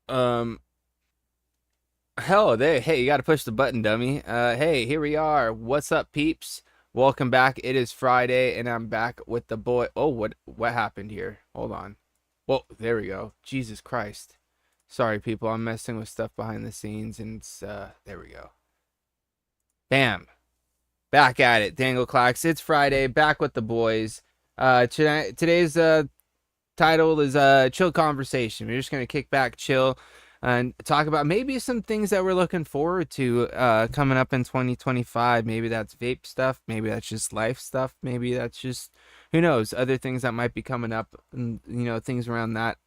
Um, Hell, hey, you got to push the button, dummy. Hey, here we are. What's up, peeps? Welcome back. It is Friday, and I'm back with the boy. Oh, what happened here? Hold on. Well, there we go. Jesus Christ. Sorry, people. I'm messing with stuff behind the scenes, and there we go. Bam. Back at it. Dangle Clacks. It's Friday. Back with the boys. Today's title is Chill Conversation. We're just gonna kick back, chill, and talk about maybe some things that we're looking forward to coming up in 2025. Maybe that's vape stuff, maybe that's just life stuff, maybe that's just, who knows, other things that might be coming up, and things around that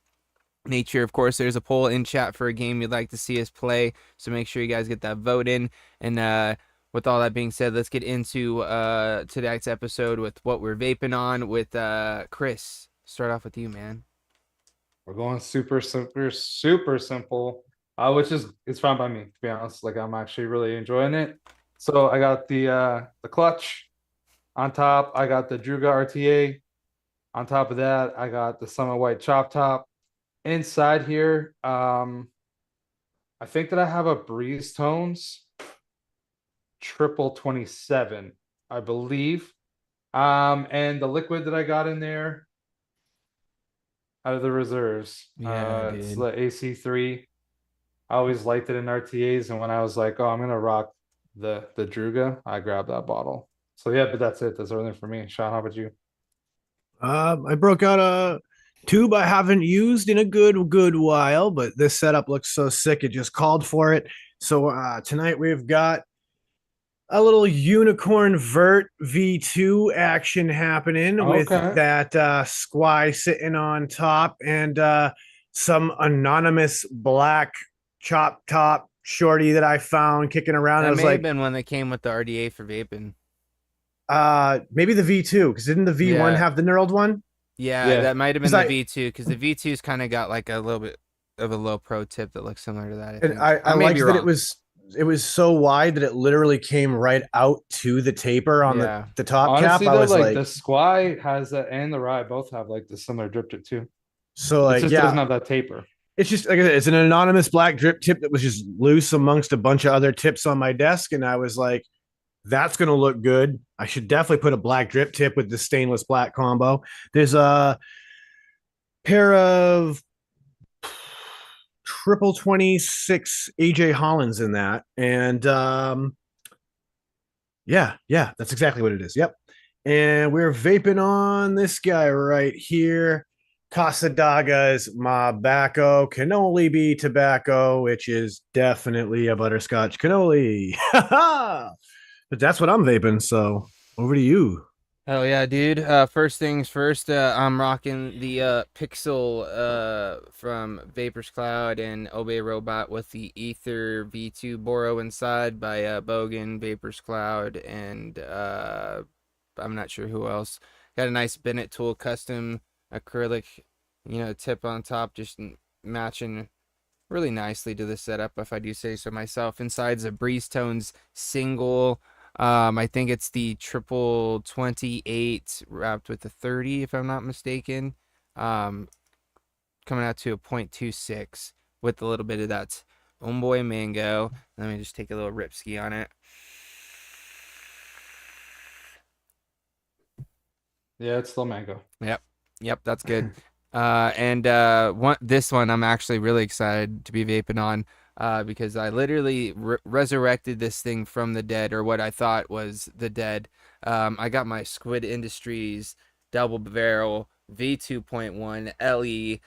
nature. Of course, there's a poll in chat for a game you'd like to see us play, so make sure you guys get that vote in. And with all that being said, let's get into tonight's episode with what we're vaping on with Chris. Start off with you, man. We're going super simple, which is it's fine by me, to be honest. Like, I'm actually really enjoying it. So I got the clutch on top. I got the Druga RTA. On top of that, I got the Summit White chop top. Inside here, I think that I have a Breeze Tones triple 27, I believe. And the liquid that I got in there out of the reserves, Yeah, it's dude. the AC3. I always liked it in RTAs, and when I was like, oh, I'm gonna rock the Druga, I grabbed that bottle. So yeah, but that's it. That's everything for me. Sean, how about you? I broke out a tube I haven't used in a good while, but this setup looks so sick it just called for it. So tonight we've got a little unicorn vert V2 action happening with Okay. that squy sitting on top and some anonymous black chop top shorty that I found kicking around. I That was may have like, been one that came with the RDA for vaping. maybe the V2, because didn't the V1 Yeah, have the knurled one? yeah, Yeah. that might have been Because the I V2 because the V2's kind of got like a little bit of a low pro tip that looks similar to that, I and think. I I may be liked that it wrong. was so wide that it literally came right out to the taper on Yeah. the top cap. Honestly, I though, was like the like, Squy has that, and the Rye both have like the similar drip tip too. so It like just yeah, doesn't have that taper. it's just like I said, it's an anonymous black drip tip that was just loose amongst a bunch of other tips on my desk, and I was like, that's gonna look good. I should definitely put a black drip tip with the stainless black combo. There's a pair of triple 26 AJ Hollands in that, and yeah, that's exactly what it is. Yep. And we're vaping on this guy right here. Casadaga's Mabacco Cannoli Bee Tobacco, which is definitely a butterscotch cannoli. But that's what I'm vaping. So over to you. Hell yeah, dude. First things first, I'm rocking the Pixel from Vapor's Cloud and Obey Robot with the Ether V2 Boro inside by Bogan, Vapor's Cloud, and I'm not sure who else. Got a nice Bennett Tool custom acrylic, tip on top, just matching really nicely to the setup, if I do say so myself. Inside's a Breeze Tones single. I think it's the triple 28 wrapped with the 30, if I'm not mistaken. Um, Coming out to a 0.26 with a little bit of that Homeboy Mango. Let me just take a little rip ski on it. Yeah, it's still mango. Yep, that's good. And this one I'm actually really excited to be vaping on. Because I literally resurrected this thing from the dead, or what I thought was the dead. I got my Squid Industries double barrel V2.1 LE,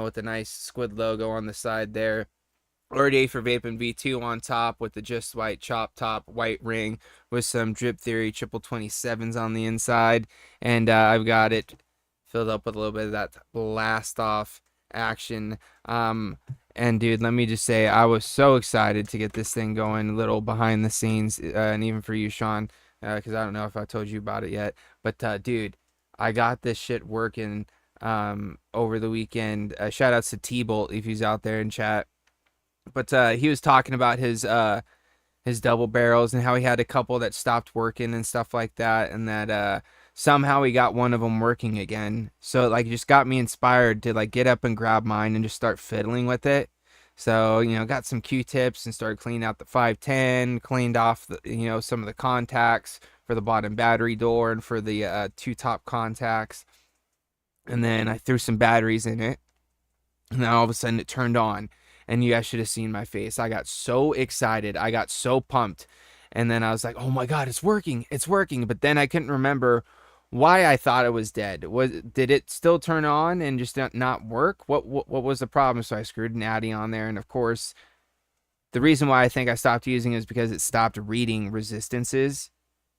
with a nice Squid logo on the side there. RDA for vaping V2 on top with the just white chop top white ring with some Drip Theory triple 27s on the inside. And I've got it filled up with a little bit of that blast off action. And dude, let me just say, I was so excited to get this thing going, a little behind the scenes, and even for you, Sean, because I don't know if I told you about it yet. But dude, I got this shit working over the weekend. Shout outs to T-Bolt if he's out there in chat. But he was talking about his double barrels and how he had a couple that stopped working and stuff like that, and that somehow he got one of them working again. So it just got me inspired to get up and grab mine and just start fiddling with it. So, got some Q-tips and started cleaning out the 510, cleaned off some of the contacts for the bottom battery door and for the two top contacts. And then I threw some batteries in it. And then all of a sudden it turned on. And you guys should have seen my face. I got so excited. I got so pumped. And then I was like, oh my God, it's working. It's working. But then I couldn't remember why I thought it was dead. Did it still turn on and just not work? What was the problem? So I screwed an Addy on there. And of course, the reason why I think I stopped using it is because it stopped reading resistances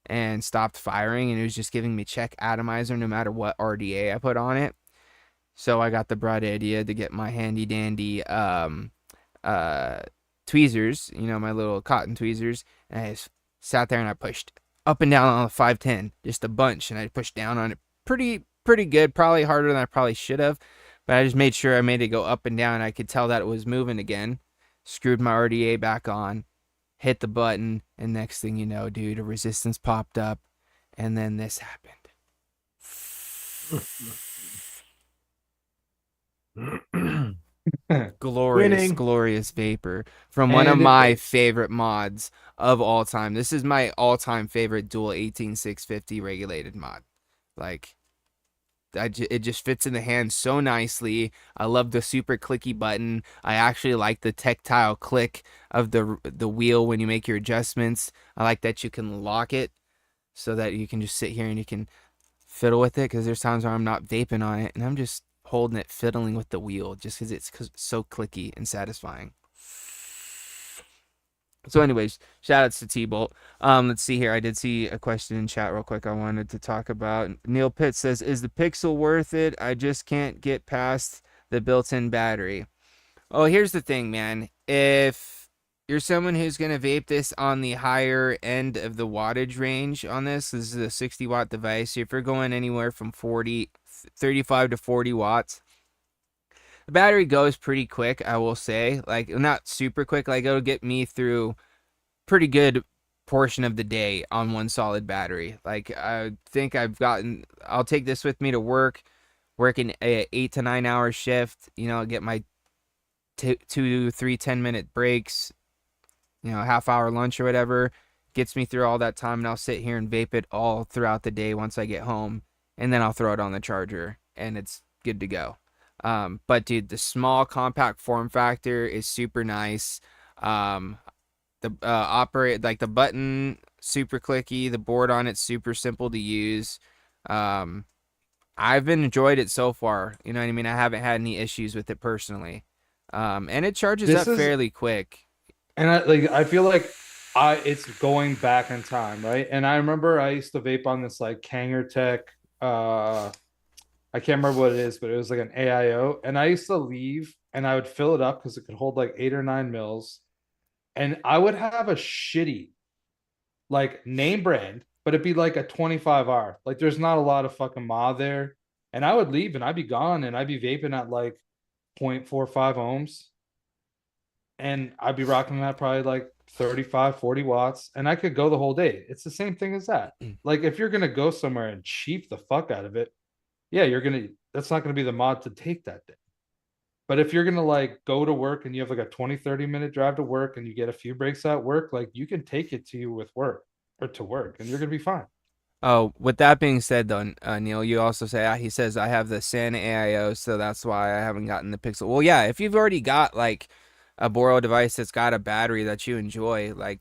and stopped firing. And it was just giving me check atomizer no matter what RDA I put on it. So I got the bright idea to get my handy dandy tweezers, my little cotton tweezers, and I just sat there and I pushed up and down on the 510, just a bunch, and I pushed down on it pretty good, probably harder than I probably should have, but I just made sure I made it go up and down. I could tell that it was moving again. Screwed my RDA back on, hit the button, and next thing you know, dude, a resistance popped up, and then this happened. Glorious vapor from one of my favorite mods of all time. This is my all-time favorite dual 18650 regulated mod. Like, it just fits in the hand so nicely. I love the super clicky button. I actually like the tactile click of the wheel when you make your adjustments. I like that you can lock it so that you can just sit here and you can fiddle with it, because there's times where I'm not vaping on it and I'm just holding it, fiddling with the wheel just because it's so clicky and satisfying. So anyways, shout outs to T-Bolt. Let's see here. I did see a question in chat real quick I wanted to talk about. Neil Pitt says, is the Pixel worth it? I just can't get past the built-in battery. Oh, here's the thing, man. If you're someone who's going to vape this on the higher end of the wattage range on this is a 60 watt device. If you're going anywhere from 35 to 40 watts, the battery goes pretty quick, I will say. Like, not super quick. Like, it'll get me through pretty good portion of the day on one solid battery. Like, I think I'll take this with me to working a 8 to 9 hour shift, get my 2 to 3 10-minute breaks, half hour lunch or whatever, gets me through all that time, and I'll sit here and vape it all throughout the day once I get home, and then I'll throw it on the charger and it's good to go. But dude, the small compact form factor is super nice. The the button super clicky, the board on it super simple to use. I've enjoyed it so far. You know what I mean? I haven't had any issues with it personally. And it charges up fairly quick. And I feel like it's going back in time, right? And I remember I used to vape on this like Kanger Tech. I can't remember what it is, but it was like an AIO. And I used to leave and I would fill it up because it could hold like 8 or 9 mils. And I would have a shitty like name brand, but it'd be like a 25R. Like there's not a lot of fucking mod there. And I would leave and I'd be gone and I'd be vaping at like 0.45 ohms. And I'd be rocking that probably like 35, 40 watts. And I could go the whole day. It's the same thing as that. Like if you're going to go somewhere and cheap the fuck out of it, yeah, that's not going to be the mod to take that day. But if you're going to like go to work and you have like a 20, 30 minute drive to work and you get a few breaks at work, like you can take it to you with work or to work and you're going to be fine. Oh, with that being said though, Neil, you also say, he says, I have the Santa AIO, so that's why I haven't gotten the Pixel. Well, yeah, if you've already got like a Boro device that's got a battery that you enjoy, like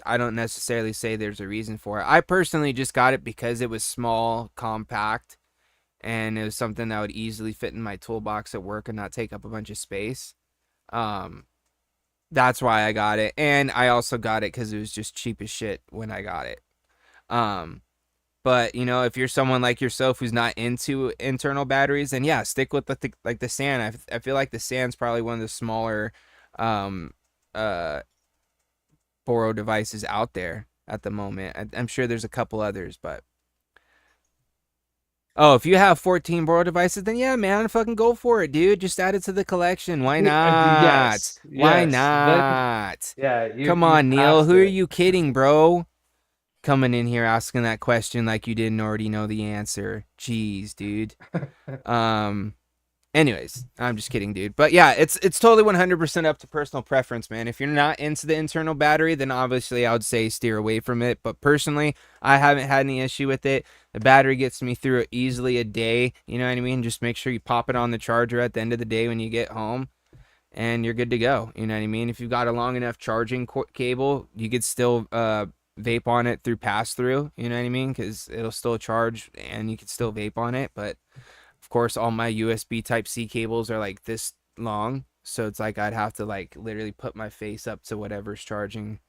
I don't necessarily say there's a reason for it. I personally just got it because it was small, compact, and it was something that would easily fit in my toolbox at work and not take up a bunch of space. That's why I got it. And I also got it because it was just cheap as shit when I got it. But, if you're someone like yourself who's not into internal batteries, then yeah, stick with the Sand. I feel like the Sand's probably one of the smaller Boro devices out there at the moment. I'm sure there's a couple others, but... Oh, if you have 14 Boro devices, then yeah, man, fucking go for it, dude. Just add it to the collection. Why not? Yes. Why not? Yeah. Come on, Neil. Who are you kidding, bro? Coming in here asking that question like you didn't already know the answer. Jeez, dude. Anyways, I'm just kidding, dude. But yeah, it's totally 100% up to personal preference, man. If you're not into the internal battery, then obviously I would say steer away from it. But personally, I haven't had any issue with it. The battery gets me through it easily a day. You know what I mean? Just make sure you pop it on the charger at the end of the day when you get home, and you're good to go. You know what I mean? If you've got a long enough charging cable, you could still vape on it through pass through. You know what I mean? Because it'll still charge and you can still vape on it. But of course, all my USB Type C cables are like this long, so it's like I'd have to like literally put my face up to whatever's charging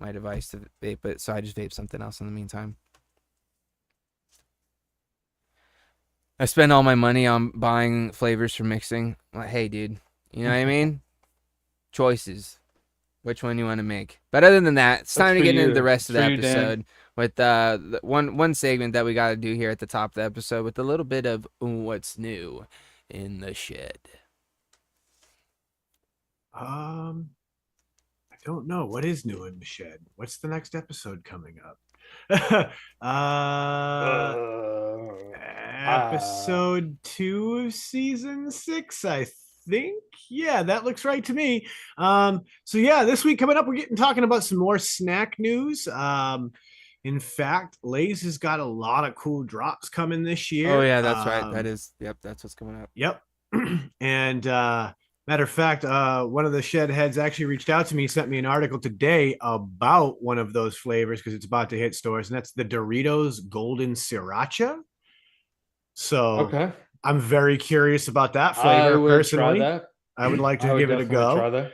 my device to vape it. So I just vape something else in the meantime. I spend all my money on buying flavors for mixing. Like, hey, dude, you know what I mean? Choices. Which one you want to make? But other than that, it's time to get into the rest of the episode with one segment that we got to do here at the top of the episode with a little bit of what's new in the shed. I don't know what is new in the shed. What's the next episode coming up? Episode 2 of season 6, I think. Yeah, that looks right to me. So yeah, this week coming up, we're talking about some more snack news. In fact, Lay's has got a lot of cool drops coming this year. Oh yeah, that's right. That is, yep, that's what's coming up. Yep. And matter of fact, one of the shed heads actually reached out to me, sent me an article today about one of those flavors because it's about to hit stores, and that's the Doritos Golden Sriracha. So Okay. I'm very curious about that flavor. Personally, I would like to give it a go. Try that.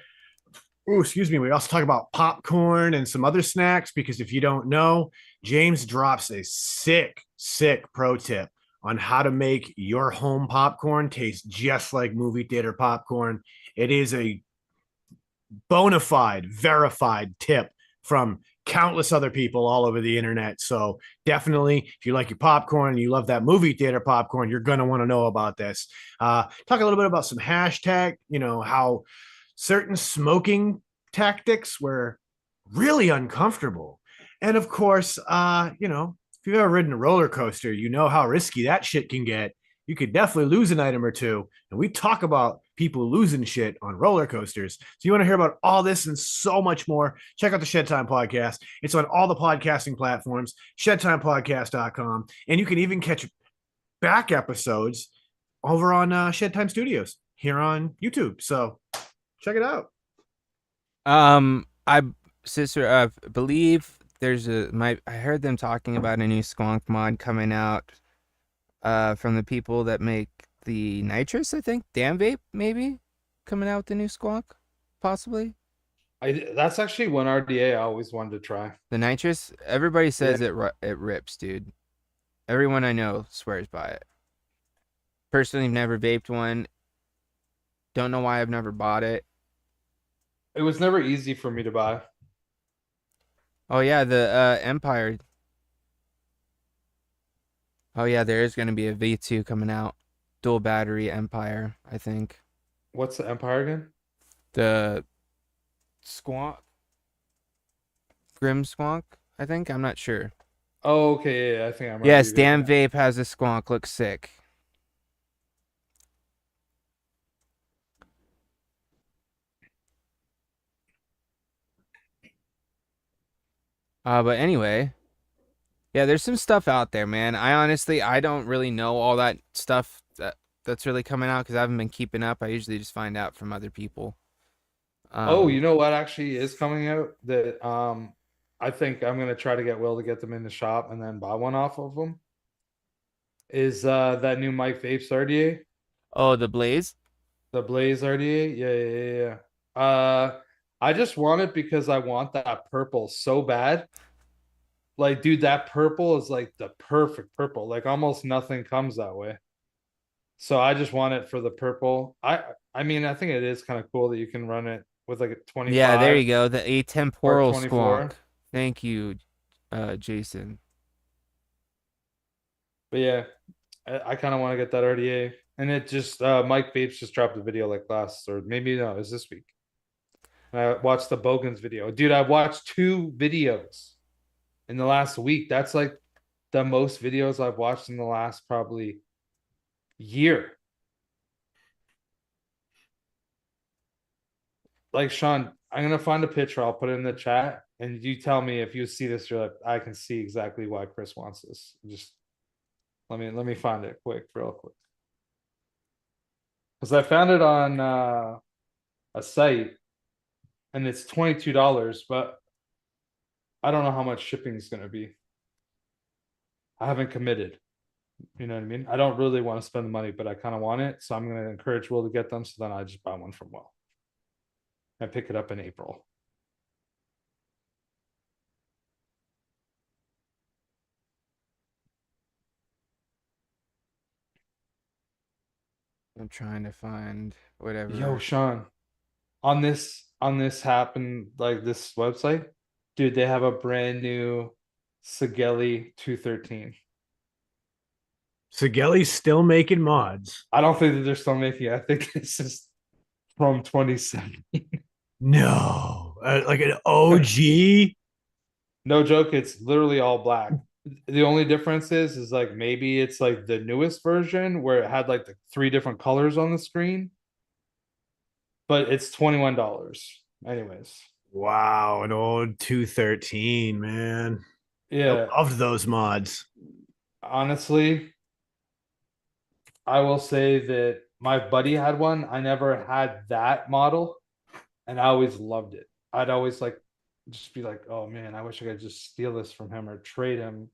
Oh, excuse me. We also talk about popcorn and some other snacks because if you don't know, James drops a sick pro tip on how to make your home popcorn taste just like movie theater popcorn. It is a bona fide, verified tip from countless other people all over the internet. So definitely, if you like your popcorn and you love that movie theater popcorn, you're going to want to know about this. Talk a little bit about some hashtag, how certain smoking tactics were really uncomfortable. And of course, if you've ever ridden a roller coaster, you know how risky that shit can get. You could definitely lose an item or two. And we talk about people losing shit on roller coasters. So you want to hear about all this and so much more, check out the Shed Time Podcast. It's on all the podcasting platforms, shedtimepodcast.com. And you can even catch back episodes over on Shed Time Studios here on YouTube. So check it out. I believe there's I heard them talking about a new squonk mod coming out from the people that make the nitrous, I think. Damn Vape, maybe, coming out with the new squonk, possibly. That's actually one RDA I always wanted to try. The nitrous, everybody says it rips, dude. Everyone I know swears by it. Personally, never vaped one. Don't know why I've never bought it. It was never easy for me to buy. Oh yeah, the Empire. Oh yeah, there is going to be a V2 coming out. Dual battery Empire, I think. What's the Empire again? The Squonk. Grim Squonk, I think. I'm not sure. Oh, okay. Yeah, I think I remember. Yes, Damn Vape has a Squonk. Looks sick. But anyway, yeah, there's some stuff out there, man. I don't really know all that stuff that's really coming out because I haven't been keeping up. I usually just find out from other people. You know what actually is coming out that I think I'm gonna try to get Will to get them in the shop and then buy one off of them. Is that new Mike Vapes RDA? Oh, the Blaze? The Blaze RDA? Yeah. I just want it because I want that purple so bad. Like, dude, that purple is like the perfect purple. Like, almost nothing comes that way. So I just want it for the purple. I mean, I think it is kind of cool that you can run it with like a 25. Yeah, there you go. The atemporal 24. Squonk. Thank you, Jason. But yeah, I kind of want to get that RDA. And it just, Mike Vapes just dropped a video like last, or maybe no, it was this week. And I watched the Bogans video. Dude, I watched 2 videos in the last week. That's like the most videos I've watched in the last probably year. like Sean, I'm gonna find a picture. I'll put it in the chat, and you tell me if you see this. You're like, I can see exactly why Chris wants this. Just let me find it real quick, because I found it on a site, and it's $22, but I don't know how much shipping is gonna be. I haven't committed. You know what I mean? I don't really want to spend the money, but I kind of want it, so I'm gonna encourage Will to get them. So then I just buy one from Will and pick it up in April. I'm trying to find whatever. Yo, Sean, on this happen like this website, dude, they have a brand new Sigelli 213. Sigelli's still making mods. I don't think that they're still making it. I think this is from 2017. No, like an OG. No joke, it's literally all black. The only difference is like maybe it's like the newest version where it had like the 3 different colors on the screen, but it's $21 anyways. Wow, an old 213, man. Yeah, I loved those mods. honestly, I will say that my buddy had one. I never had that model, and I always loved it. I'd always like just be like, oh man, I wish I could just steal this from him or trade him.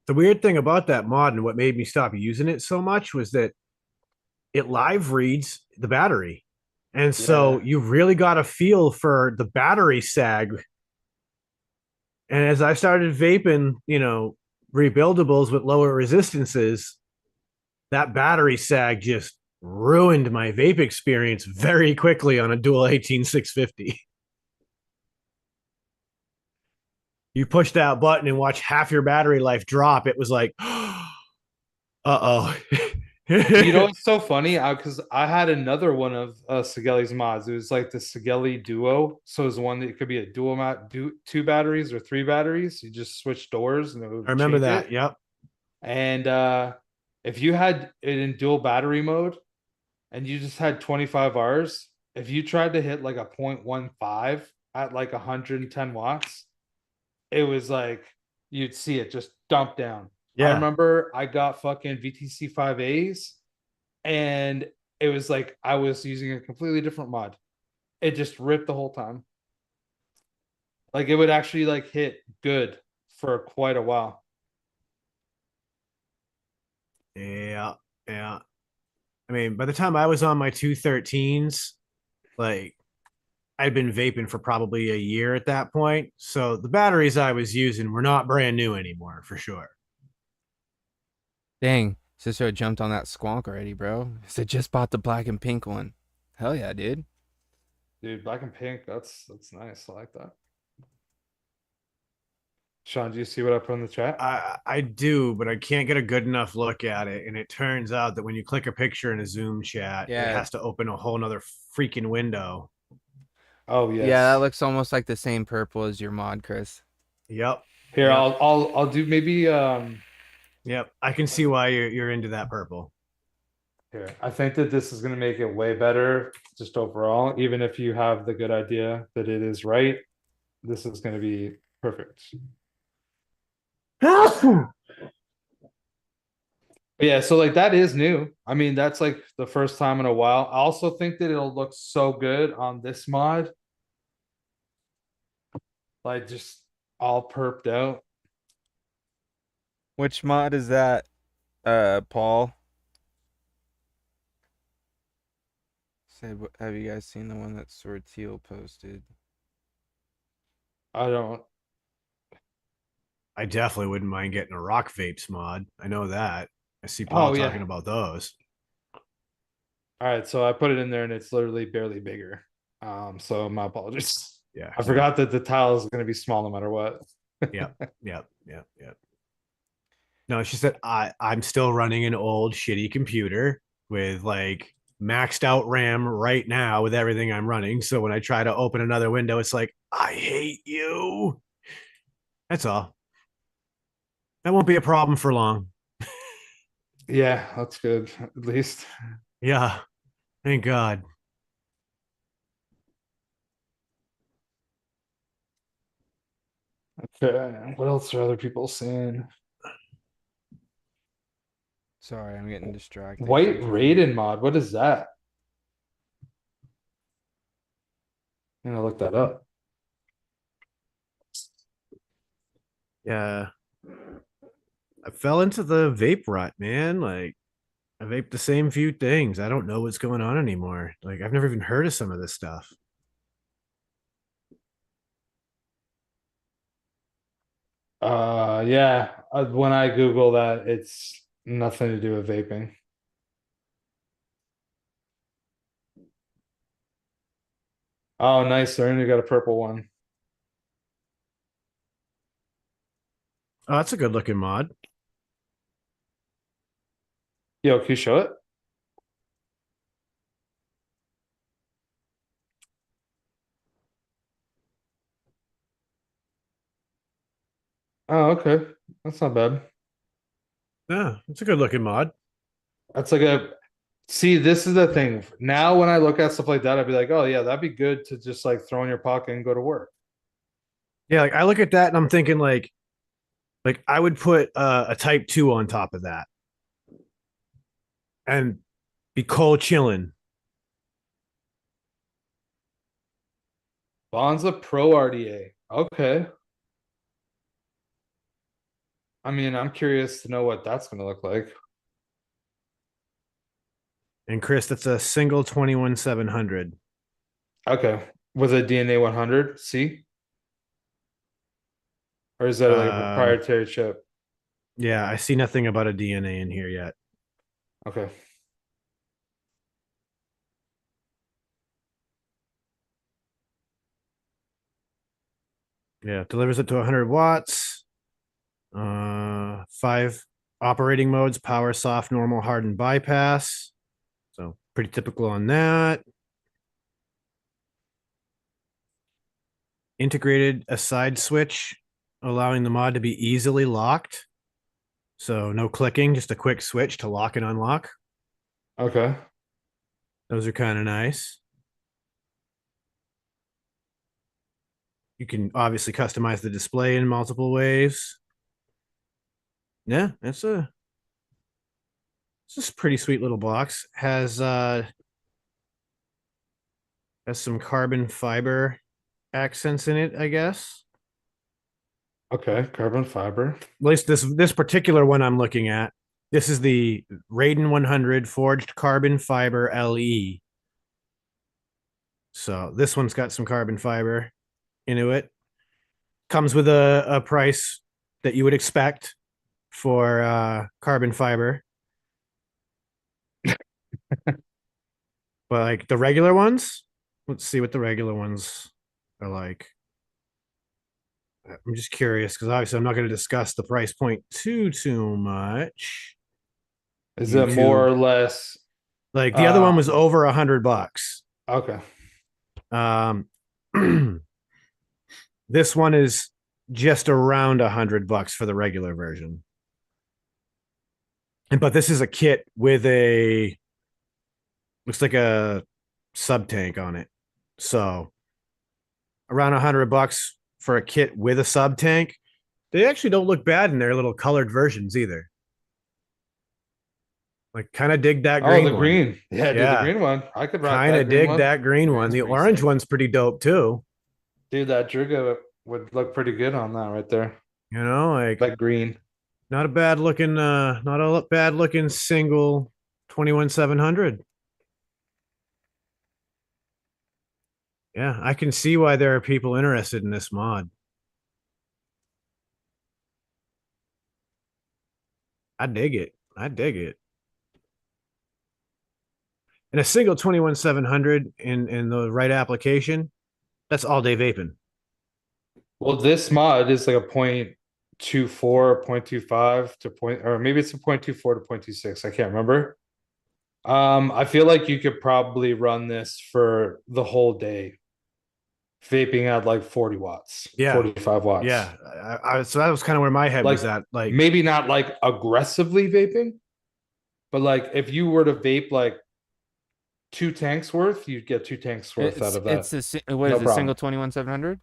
The weird thing about that mod and what made me stop using it so much was that it live reads the battery. And so Yeah. you really got a feel for the battery sag. And as I started vaping, rebuildables with lower resistances, that battery sag just ruined my vape experience very quickly on a dual 18650. You push that button and watch half your battery life drop. It was like, uh-oh. You know what's so funny? Because I had another one of Sigelli's mods. It was like the Sigelli Duo. So it was one that could be a dual mat, 2 batteries or 3 batteries. You just switch doors and it would I remember change that. it. Yep. And if you had it in dual battery mode and you just had 25 Rs, if you tried to hit like a 0.15 at like 110 watts, it was like you'd see it just dump down. I Yeah. remember I got fucking VTC 5As and it was like I was using a completely different mod. It just ripped the whole time. Like it would actually like hit good for quite a while. Yeah. Yeah. I mean, by the time I was on my 213s, like I'd been vaping for probably a year at that point. So the batteries I was using were not brand new anymore, for sure. Dang, sister jumped on that squonk already, bro. Said just bought the black and pink one. Hell yeah, dude. Dude, black and pink, that's nice. I like that. Sean, do you see what I put in the chat? I do, but I can't get a good enough look at it. And it turns out that when you click a picture in a Zoom chat, Yeah. it has to open a whole nother freaking window. Oh yes. Yeah, that looks almost like the same purple as your mod, Chris. Yep. Here, Yep. I'll do maybe Yep. I can see why you're into that purple. here. I think that this is gonna make it way better just overall, even if you have the good idea that it is right. This is gonna be perfect. Yeah, so like that is new. I mean, that's like the first time in a while. I also think that it'll look so good on this mod. Like just all perped out. Which mod is that, Paul? Said, have you guys seen the one that Sorteal posted? I don't. I definitely wouldn't mind getting a rock vapes mod. I know that. I see Paul Oh, yeah. talking about those. All right, so I put it in there and it's literally barely bigger. So my apologies. Yeah. I forgot that the tile is gonna be small no matter what. Yep. No, she said I'm still running an old shitty computer with like maxed out RAM right now with everything I'm running. So when I try to open another window, it's like, I hate you. That's all. That won't be a problem for long. Yeah, that's good, at least. Yeah. Thank God. Okay, what else are other people saying? Sorry, I'm getting distracted. White Raiden mod. What is that? I'm gonna look that up. Yeah. I fell into the vape rut, man. Like I vape the same few things. I don't know what's going on anymore. Like I've never even heard of some of this stuff. Yeah. When I Google that, it's nothing to do with vaping. Oh, nice. Learn you got a purple one. Oh, that's a good looking mod. Yo, can you show it? Oh, okay. That's not bad. Yeah, it's a good looking mod. That's like a see, this is the thing. Now when I look at stuff like that, I'd be like, oh yeah, that'd be good to just like throw in your pocket and go to work. Yeah, like I look at that and I'm thinking like I would put a Type 2 on top of that and be cold chilling. Bonza Pro RDA. Okay. I mean, I'm curious to know what that's gonna look like. And Chris, that's a single 21-700. Okay. With a DNA 100, see? Or is that like a proprietary chip? Yeah, I see nothing about a DNA in here yet. Okay. Yeah, delivers it to 100 watts. 5 operating modes: power, soft, normal, hard, and bypass. So pretty typical on that. Integrated a side switch, allowing the mod to be easily locked. So no clicking, just a quick switch to lock and unlock. Okay. Those are kind of nice. You can obviously customize the display in multiple ways. Yeah, it's a pretty sweet little box. Has some carbon fiber accents in it, I guess. Okay. Carbon fiber. At least this particular one I'm looking at. This is the Raiden 100 forged carbon fiber LE. So this one's got some carbon fiber into it. Comes with a price that you would expect for carbon fiber. But like the regular ones, let's see what the regular ones are like. I'm just curious because obviously I'm not going to discuss the price point too much. Is it more or less like the other one was over $100? Okay. This one is just around $100 for the regular version. But this is a kit with a looks like a sub tank on it. So around $100 for a kit with a sub tank. They actually don't look bad in their little colored versions either. Like kind of dig that green. Oh, the green. One. Yeah, dude, the green one. I could rock kind of dig one. that green one. The orange sick. one's pretty dope too. Dude, that Druga would look pretty good on that right there. You know, like That green. not a bad looking single 21-700. Yeah, I can see why there are people interested in this mod. I dig it. I dig it. And a single 21-700 in the right application, that's all day vaping. Well, this mod is like a 0.24, 0.25 to or maybe it's a 0.24 to 0.26. I can't remember. I feel like you could probably run this for the whole day. Vaping at like 40 watts, 45 watts. Yeah. So that was kind of where my head was at. Like maybe not like aggressively vaping, but like if you were to vape like 2 tanks worth, you'd get 2 tanks worth out of that. What is it? Single 21-700?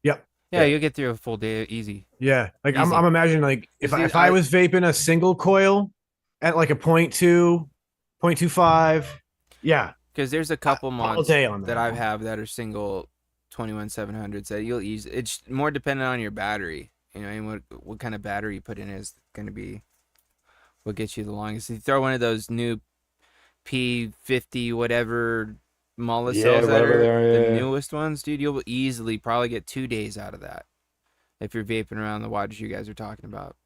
Yep. Yeah, you'll get through a full day easy. Yeah, like I'm Easy. imagining like if Dude, if I was vaping a single coil at like a 0.2, 0.25, yeah, Because there's a couple all mods day on that that. I have that are single 21700s that you'll use. It's more dependent on your battery. You know, and what kind of battery you put in is going to be what gets you the longest. If you throw one of those new P50 whatever Mala Yeah, cells that whatever they are are. the Yeah. newest ones, dude, you'll easily probably get 2 days out of that if you're vaping around the wattage you guys are talking about.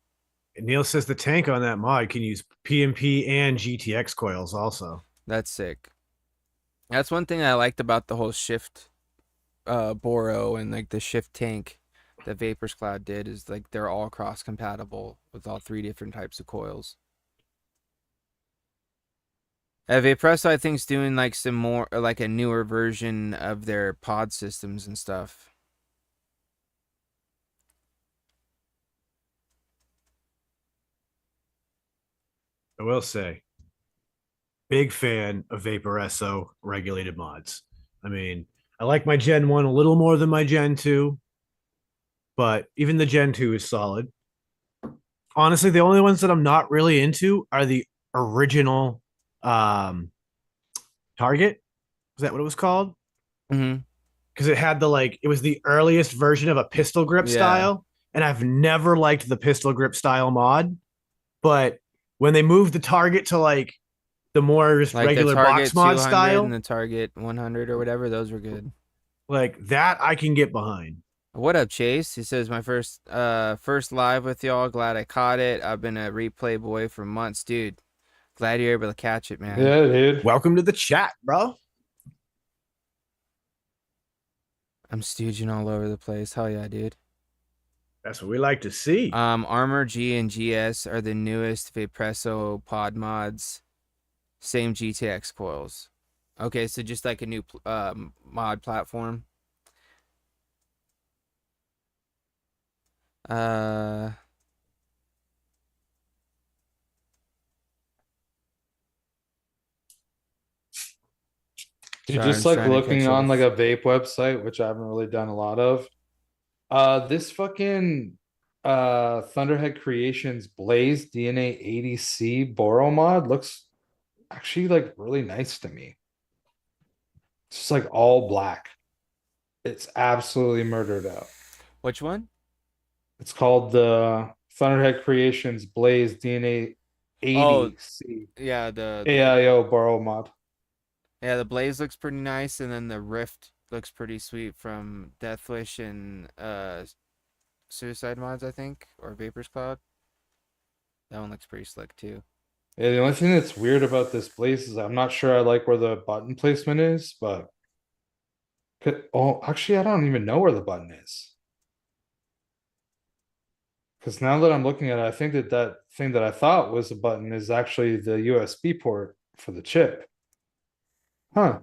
Neil says the tank on that mod can use PMP and GTX coils also. That's sick. That's one thing I liked about the whole shift Boro and like the shift tank that Vapors Cloud did is like they're all cross compatible with all 3 different types of coils. Vapresso I think is doing like some more like a newer version of their pod systems and stuff. I will say, big fan of Vaporesso regulated mods. I mean, I like my Gen 1 a little more than my Gen 2, but even the Gen 2 is solid. Honestly, the only ones that I'm not really into are the original Target. Is that what it was called? Mm-hmm. Because it had it was the earliest version of a pistol grip style. And I've never liked the pistol grip style mod. But when they moved the Target to like the more just Like regular the Target box mod 200 style, and the Target 100 or whatever, those were good. like that I can get behind. What up, Chase? He says my first live with y'all. Glad I caught it. I've been a replay boy for months, dude. Glad you're able to catch it, man. Yeah, dude. Welcome to the chat, bro. I'm stooging all over the place. Hell yeah, dude. That's what we like to see. Armor G and GS are the newest Vapresso pod mods. Same GTX coils. Okay, so just like a new mod platform. Dude, Sorry, I'm just like trying to catch looking on up. like a vape website, which I haven't really done a lot of. This fucking Thunderhead Creations Blaze DNA 80C Boro mod looks actually like really nice to me. It's just like all black. It's absolutely murdered out. Which one? It's called the Thunderhead Creations Blaze DNA 80C Yeah, the AIO Boro mod. Yeah, the Blaze looks pretty nice, and then the Rift looks pretty sweet from Deathwish and Suicide Mods, I think, or Vapors Cloud. That one looks pretty slick too. Yeah, the only thing that's weird about this Blaze is I'm not sure I like where the button placement is, but oh, actually, I don't even know where the button is. Because now that I'm looking at it, I think that that thing that I thought was a button is actually the USB port for the chip. Huh.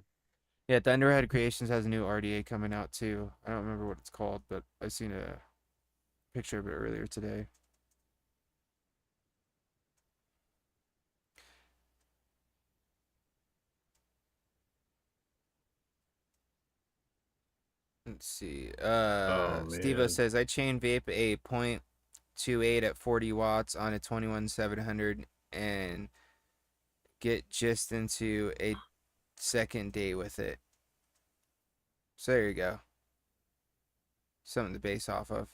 Yeah, Thunderhead Creations has a new RDA coming out too. I don't remember what it's called, but I seen a picture of it earlier today. Let's see. Steve-O says I chain vape a 0.28 at 40 watts on a 21700 and get just into a second day with it. So there you go. Something to base off of.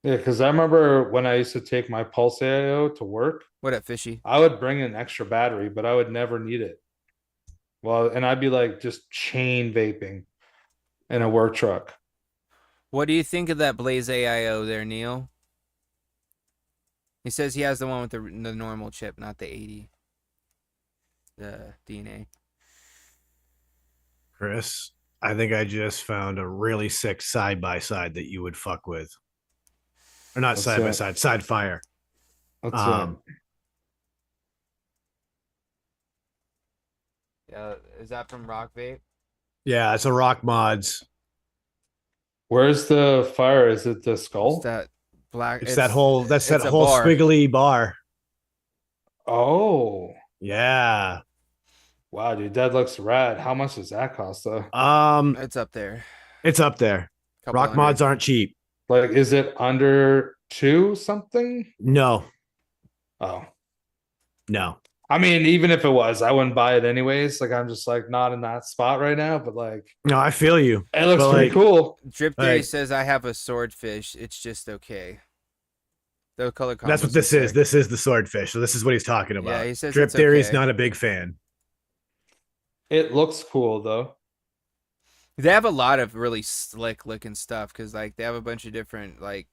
Yeah, because I remember when I used to take my Pulse AIO to work, What up, Fishy? I would bring an extra battery, but I would never need it. Well, and I'd be like just chain vaping in a work truck. What do you think of that Blaze AIO there, Neil? He says he has the one with the normal chip, not the 80. The DNA. Chris, I think I just found a really sick side by side that you would fuck with. Or not side by side, side fire. Let's see. Yeah, is that from Rock Vape? Yeah, it's a Rock Mods. Where's the fire? Is it the skull? It's that black. It's that whole bar. squiggly bar. Oh. Yeah. Wow, dude, that looks rad. How much does that cost though? It's up there. It's up there. Rock mods aren't cheap. Like, is it under 2 something? No, Oh, no. I mean, even if it was, I wouldn't buy it anyways. Like, I'm just like not in that spot right now, but like, No, I feel you. it looks But, pretty like, cool. Drip Theory Like- says I have a swordfish. It's just okay. The color combos That's what are this is. sick. This is the swordfish. So this is what he's talking about. Yeah, he says Drip it's Theory's okay. not a big fan. It looks cool though. They have a lot of really slick looking stuff because like they have a bunch of different like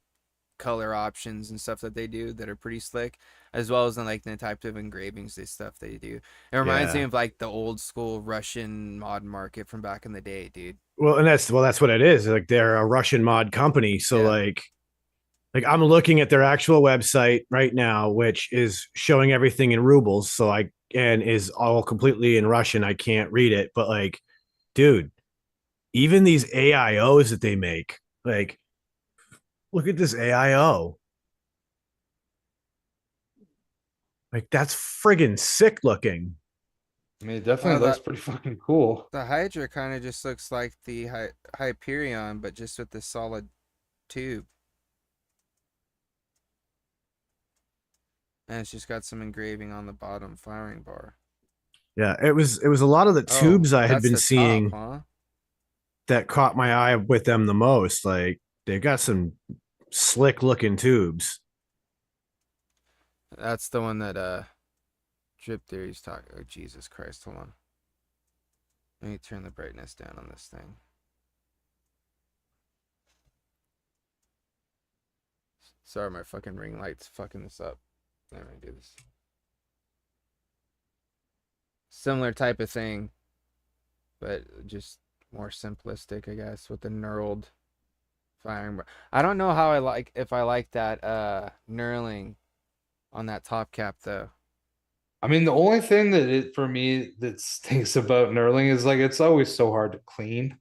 color options and stuff that they do that are pretty slick, as well as like the type of engravings they stuff they do. It reminds me Yeah. of like the old school Russian mod market from back in the day, dude. Well, that's what it is. Like they're a Russian mod company. So Yeah. like I'm looking at their actual website right now, which is showing everything in rubles. So and is all completely in Russian. I can't read it, but like, dude, even these AIOs that they make, like, look at this AIO. Like that's friggin' sick looking. I mean, it definitely Wow, looks that- pretty fucking cool. The Hydra kind of just looks like the Hyperion, but just with the solid tube. And it's just got some engraving on the bottom firing bar. Yeah, it was a lot of the tubes I had that's been the top, seeing huh? that caught my eye with them the most. Like they got some slick looking tubes. That's the one that Drip Theory's talking. Oh Jesus Christ! Hold on. Let me turn the brightness down on this thing. Sorry, my fucking ring light's fucking this up. Let me do this. Similar type of thing, but just more simplistic, I guess, with the knurled firing bar. I don't know how if I like that knurling on that top cap though. I mean, the only thing for me that stinks about knurling is like it's always so hard to clean.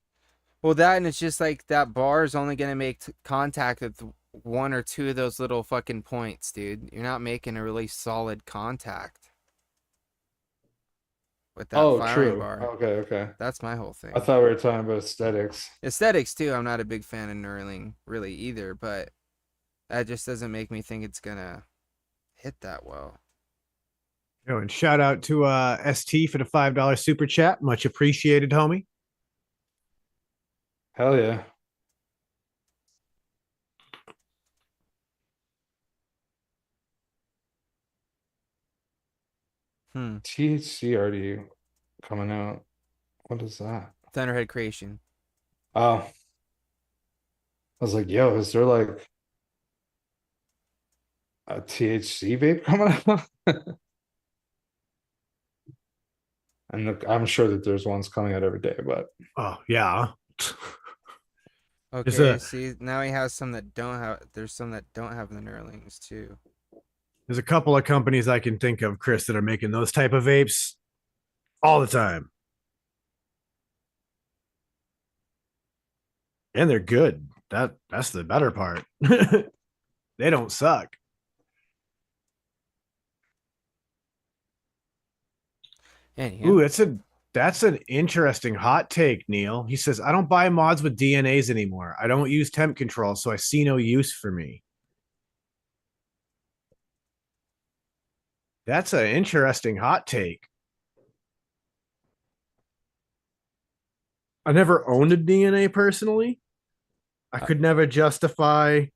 Well, that and it's just like that bar is only gonna make contact with one or two of those little fucking points, dude. You're not making a really solid contact with that Oh, firing true. bar. Okay. That's my whole thing. I thought we were talking about aesthetics. Aesthetics too. I'm not a big fan of knurling really either, but that just doesn't make me think it's gonna hit that well. You know, and shout out to ST for the $5 super chat. Much appreciated, homie. Hell yeah. THC already coming out. What is that? Thunderhead Creation. Oh. I was like, yo, is there like a THC vape coming out? And look, I'm sure that there's ones coming out every day, but Oh yeah. Okay, see now he has some that don't have. There's some that don't have the knurlings too. There's a couple of companies I can think of, Chris, that are making those type of vapes all the time. And they're good. That's the better part. They don't suck. Anywho, Ooh, that's an interesting hot take, Neil. He says, I don't buy mods with DNAs anymore. I don't use temp control, so I see no use for me. That's an interesting hot take. I never owned a DNA personally. I could never justify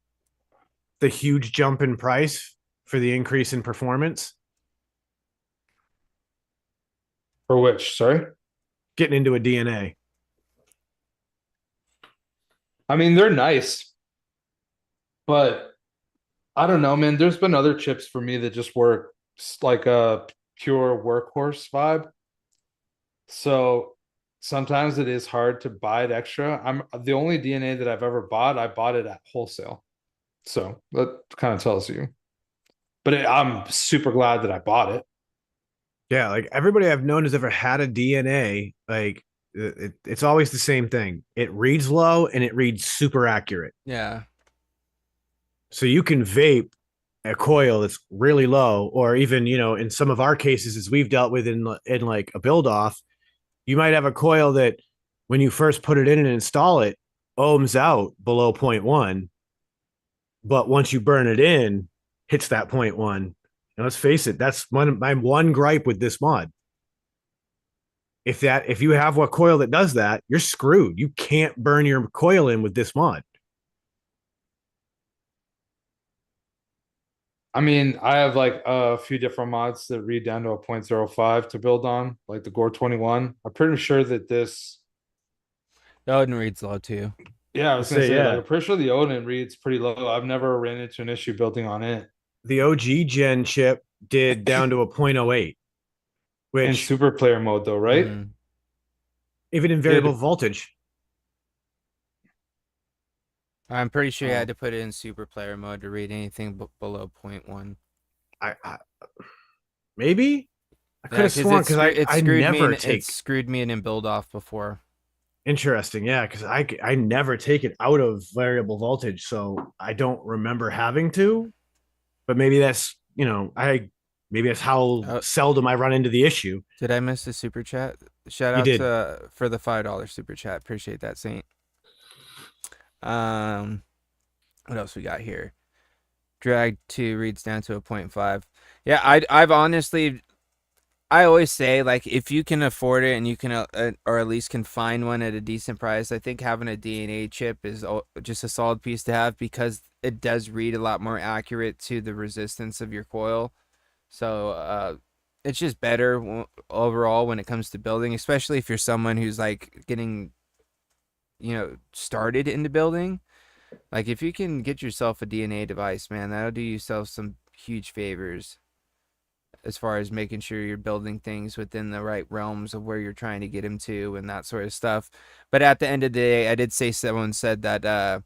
the huge jump in price for the increase in performance. for which, sorry? Getting into a DNA. I mean, they're nice, but I don't know, man. There's been other chips for me that just work like a pure workhorse vibe. So sometimes it is hard to buy it extra. I'm the only DNA that I've ever bought, I bought it at wholesale. So that kind of tells you. But I'm super glad that I bought it. Yeah, like everybody I've known has ever had a DNA, like it's always the same thing. It reads low and it reads super accurate. yeah, So you can vape a coil that's really low, or even, in some of our cases, as we've dealt with in like a build off, you might have a coil that when you first put it in and install it, ohms out below 0.1, but once you burn it in, hits that 0.1. And let's face it, that's my one gripe with this mod. If you have a coil that does that, you're screwed. You can't burn your coil in with this mod. I mean, I have like a few different mods that read down to a 0.05 to build on, like the Gore 21. I'm pretty sure that this. The Odin reads low too. Yeah, I was gonna Say, say, yeah. like, I'm pretty sure the Odin reads pretty low. I've never ran into an issue building on it. The OG gen chip did down to a 0.08, In which super player mode, though, right? Mhm. even in variable voltage. I'm pretty sure you Oh. had to put it in super player mode to read anything below 0.1. I maybe I could Yeah, have sworn because it I screwed never me and take it screwed me in build off before. interesting, yeah, because I never take it out of variable voltage, so I don't remember having to. But maybe that's maybe that's how seldom I run into the issue. Did I miss the super chat? Shout You out did. to for the $5 super chat. Appreciate that, Saint. What else we got here? Drag 2 reads down to a 0.5. Yeah, I've honestly, I always say, like, if you can afford it and you can or at least can find one at a decent price, I think having a DNA chip is just a solid piece to have because it does read a lot more accurate to the resistance of your coil. So it's just better overall when it comes to building, especially if you're someone who's like getting, started into building. Like, if you can get yourself a DNA device, man, that'll do yourself some huge favors as far as making sure you're building things within the right realms of where you're trying to get them to and that sort of stuff. But at the end of the day, I did say someone said that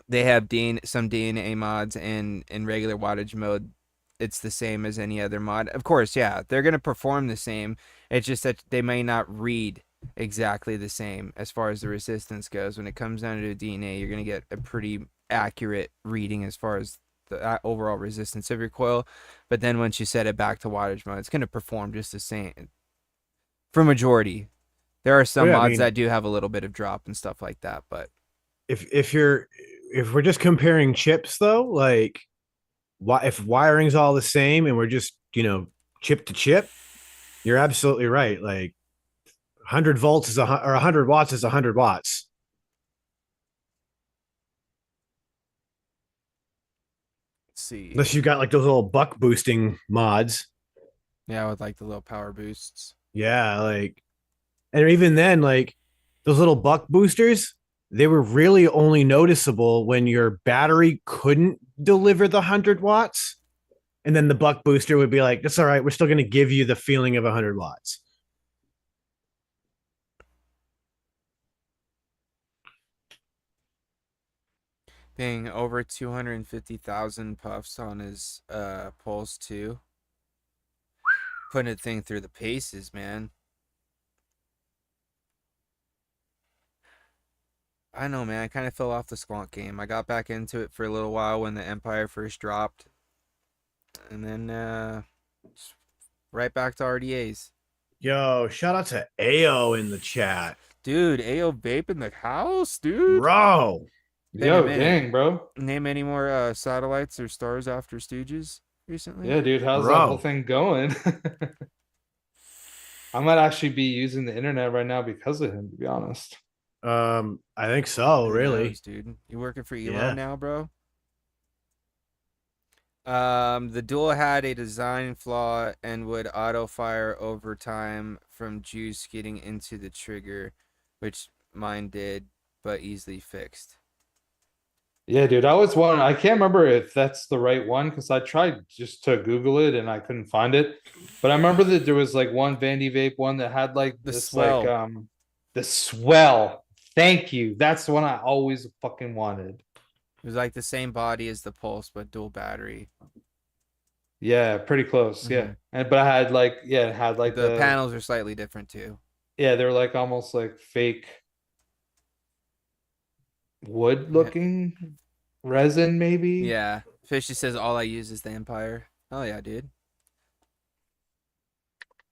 they have some DNA mods in regular wattage mode. It's the same as any other mod. Of course, yeah, they're going to perform the same. It's just that they may not read exactly the same as far as the resistance goes. When it comes down to DNA, you're going to get a pretty accurate reading as far as the overall resistance of your coil. But then once you set it back to wattage mode, it's going to perform just the same for majority. There are some mods that do have a little bit of drop and stuff like that, but if we're just comparing chips though, like if wiring's all the same and we're just chip to chip, you're absolutely right. Like 100 volts is 100 watts is 100 watts. let's see. Unless you got like those little buck boosting mods. Yeah, with like the little power boosts. Yeah, like, and even then, like those little buck boosters, they were really only noticeable when your battery couldn't deliver the 100 watts. And then the buck booster would be like, that's all right. We're still going to give you the feeling of 100 watts. Dang, over 250,000 puffs on his pulse too. Putting a thing through the paces, man. I know, man. I kind of fell off the squonk game. I got back into it for a little while when the Empire first dropped. And then right back to RDAs. Yo, shout out to AO in the chat. Dude, AO Vape in the house, dude. Bro. Yo, dang, bro. Name any more satellites or stars after Stooges recently? Yeah, dude. How's that whole thing going? I might actually be using the internet right now because of him, to be honest. I think so, really. knows, dude. You working for Elon now, bro? The duel had a design flaw and would auto fire over time from juice getting into the trigger, which mine did, but easily fixed. Yeah, dude. I was wondering. I can't remember if that's the right one because I tried just to Google it and I couldn't find it. But I remember that there was like one Vandy Vape one that had like this swell. like the swell. Thank you. That's the one I always fucking wanted. It was like the same body as the Pulse, but dual battery. Yeah, pretty close. Yeah, but I had like it had like the panels are slightly different too. Yeah, they're like almost like fake wood looking resin, maybe. Yeah, Fishy says all I use is the Empire. Oh yeah, dude.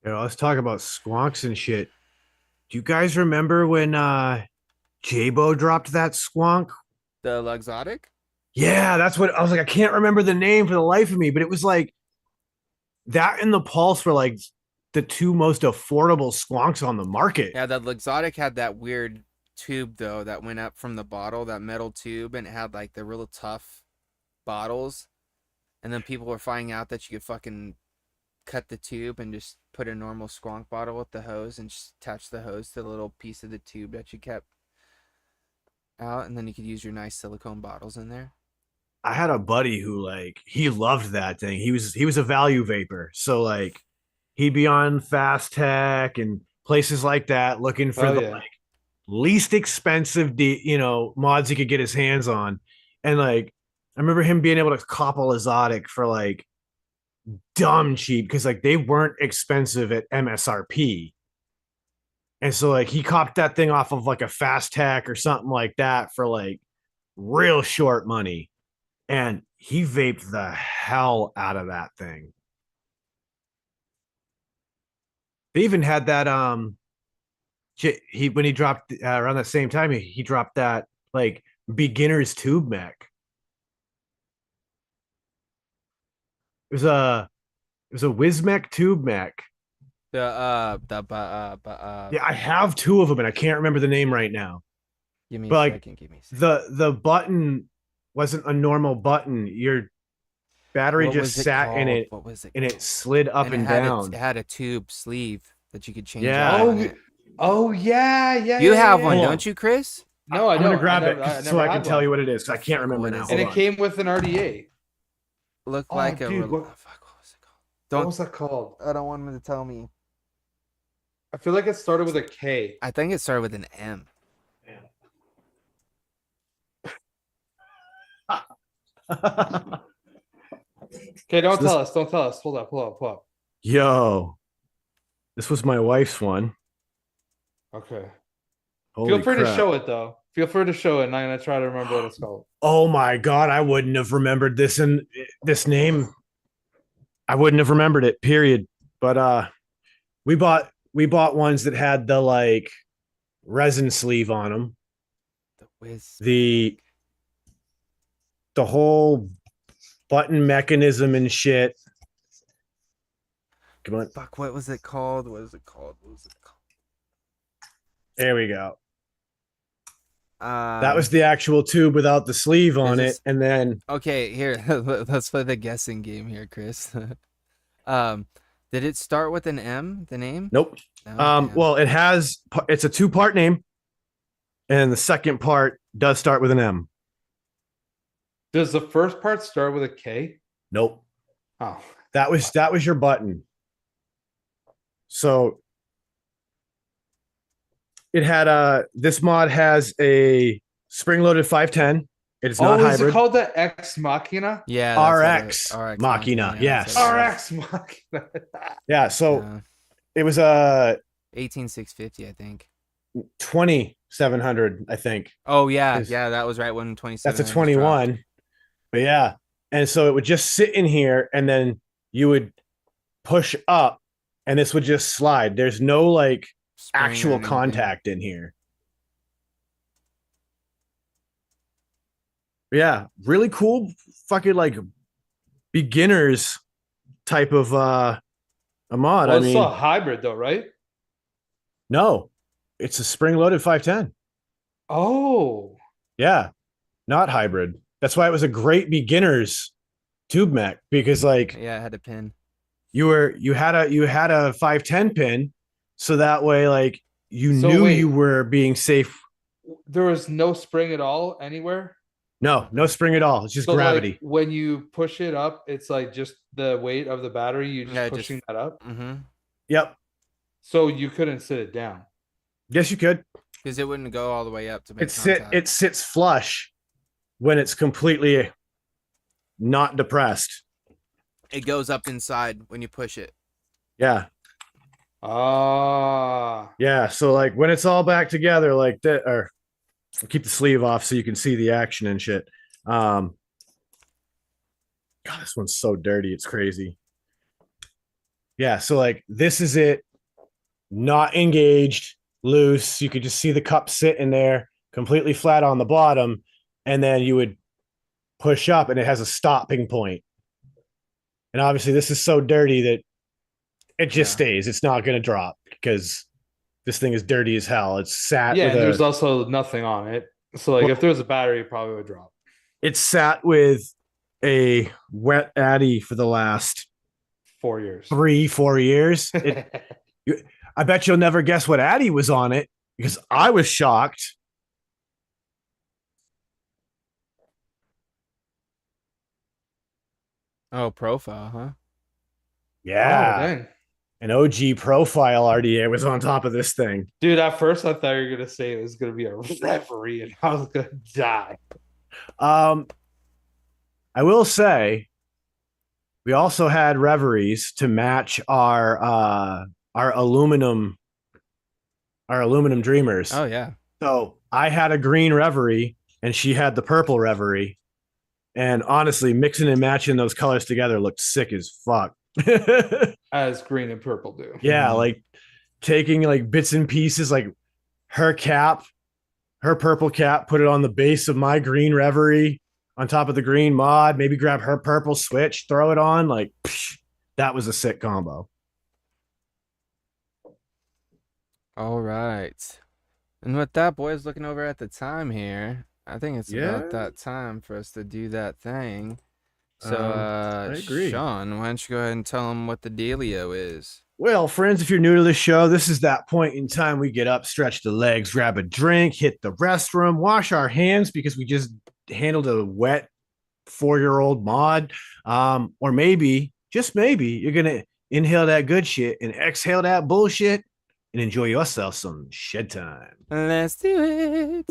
Let's talk about squonks and shit. Do you guys remember when J-Bo dropped that squonk? The Luxotic? Yeah, that's what I was like. I can't remember the name for the life of me, but it was like that and the Pulse were like the two most affordable squonks on the market. Yeah, the Luxottic had that weird tube though that went up from the bottle, that metal tube, and it had like the real tough bottles. And then people were finding out that you could fucking cut the tube and just put a normal squonk bottle with the hose and just attach the hose to the little piece of the tube that you kept out, and then you could use your nice silicone bottles in there. I had a buddy who like he loved that thing. He was a value vapor. So like he'd be on Fast Tech and places like that looking for Oh, the yeah. like least expensive mods he could get his hands on. And like I remember him being able to cop a Exotic for like dumb cheap because like they weren't expensive at MSRP. And so like he copped that thing off of like a Fast Tech or something like that for like real short money. And he vaped the hell out of that thing. They even had that he when he dropped around that same time he dropped that like beginner's tube mech. It was a Wismec tube mech. Yeah, I have two of them and I can't remember the name right now. give me But a like second, give me a second. the button wasn't a normal button. Your battery What just was it sat in called? it What was it and it called? slid up and it had down. it had a tube sleeve that you could change Yeah. out on it. Oh yeah, You have yeah. one, Hold on. don't you, Chris? No, I I'm don't. gonna grab never, it I so never I can had tell one. you what it is. 'Cause I can't Fuck, remember what now. is And Hold it on. came with an RDA. Looked Oh, like dude, what fuck, what was it called? What Don't was that called? I don't want him to tell me. I feel like it started with a K. I think it started with an M. Okay, don't So this- tell us. Don't tell us. Hold up, pull up, pull up. Yo, this was my wife's one. Okay. Holy Feel free to crap. show it though. Feel free to show it, and I'm gonna try to remember what it's called. Oh my god, I wouldn't have remembered this name. I wouldn't have remembered it, period. But we bought ones that had the like resin sleeve on them. The Wiz. The whole button mechanism and shit. Come on. Fuck, what was it called? What was it called? What was it called? There we go. Um, That was the actual tube without the sleeve on Is it. And then okay. Here, let's play the guessing game here, Chris. Did it start with an M? The name? nope. No? Damn. Well, it's a two-part name. And the second part does start with an M. Does the first part start with a K? Nope. Oh, That was your button. So it had this mod has a spring-loaded 510. It is not is hybrid. it called the Ex Machina? Yeah, that's what RX Machina, yeah, yes. that's what it was. RX Machina. Yeah, so Yeah. it was 18650, I think. 2700, I think. Oh yeah, Is- yeah, that was right when 27. That's a 21. But yeah. And so it would just sit in here and then you would push up and this would just slide. There's no like actual contact in here. Yeah, really cool fucking like beginners type of a mod. Well, I it's mean, still a hybrid though, right? no, it's a spring-loaded 510. Oh, Yeah, not hybrid. That's why it was a great beginner's tube mech because like Yeah, I had a pin. you had a 510 pin, so that way like you So knew wait. you were being safe. there was no spring at all anywhere. No spring at all. It's just So gravity. like, when you push it up, it's like just the weight of the battery. You just Yeah, just- pushing that up. Mm-hmm. Yep. So you couldn't sit it down. Yes, you could. Because it wouldn't go all the way up to make It contact. sits flush when it's completely not depressed. It goes up inside when you push it. Yeah. Ah, Yeah. So like when it's all back together like that, or I'll keep the sleeve off so you can see the action and shit. God, this one's so dirty, it's crazy. Yeah, so like this is it, not engaged, loose. You could just see the cup sit in there, completely flat on the bottom, and then you would push up, and it has a stopping point. And obviously, this is so dirty that it just stays. It's not going to drop because this thing is dirty as hell. It's sat Yeah, with and there's also nothing on it. So like, if there was a battery, it probably would drop. It's sat with a wet Addy for the last 4 years. 3-4 years. I bet you'll never guess what Addy was on it because I was shocked. Oh, profile, huh? Yeah. Oh, dang. An OG profile RDA was on top of this thing. Dude, at first I thought you were gonna say it was gonna be a reverie and I was gonna die. I will say we also had reveries to match our aluminum dreamers. Oh yeah. So I had a green reverie and she had the purple reverie. And honestly, mixing and matching those colors together looked sick as fuck. As green and purple do. Yeah, like taking like bits and pieces, like her cap, her purple cap, put it on the base of my green reverie on top of the green mod, maybe grab her purple switch, throw it on. Like, psh, that was a sick combo. All right. And with that, boys, looking over at the time here, I think it's about that time for us to do that thing. So, I agree. Sean, why don't you go ahead and tell them what the dealio is? Well, friends, if you're new to the show, this is that point in time we get up, stretch the legs, grab a drink, hit the restroom, wash our hands because we just handled a wet 4-year-old mod. Or maybe, just maybe, you're going to inhale that good shit and exhale that bullshit and enjoy yourself some shed time. Let's do it.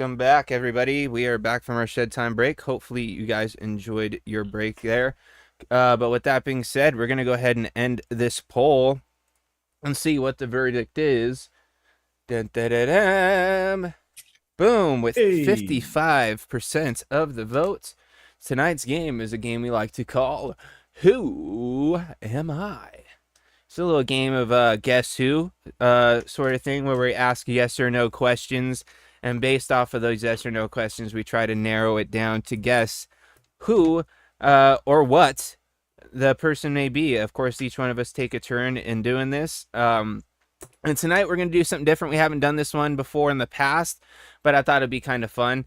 Welcome back, everybody. We are back from our shed time break. Hopefully, you guys enjoyed your break there. But with that being said, we're going to go ahead and end this poll and see what the verdict is. Dun, dun, dun, dun. Boom, with 55% of the votes. Tonight's game is a game we like to call Who Am I? It's a little game of guess who sort of thing where we ask yes or no questions, and based off of those yes or no questions, we try to narrow it down to guess who or what the person may be. Of course, each one of us take a turn in doing this. And tonight we're going to do something different. We haven't done this one before in the past, but I thought it'd be kind of fun,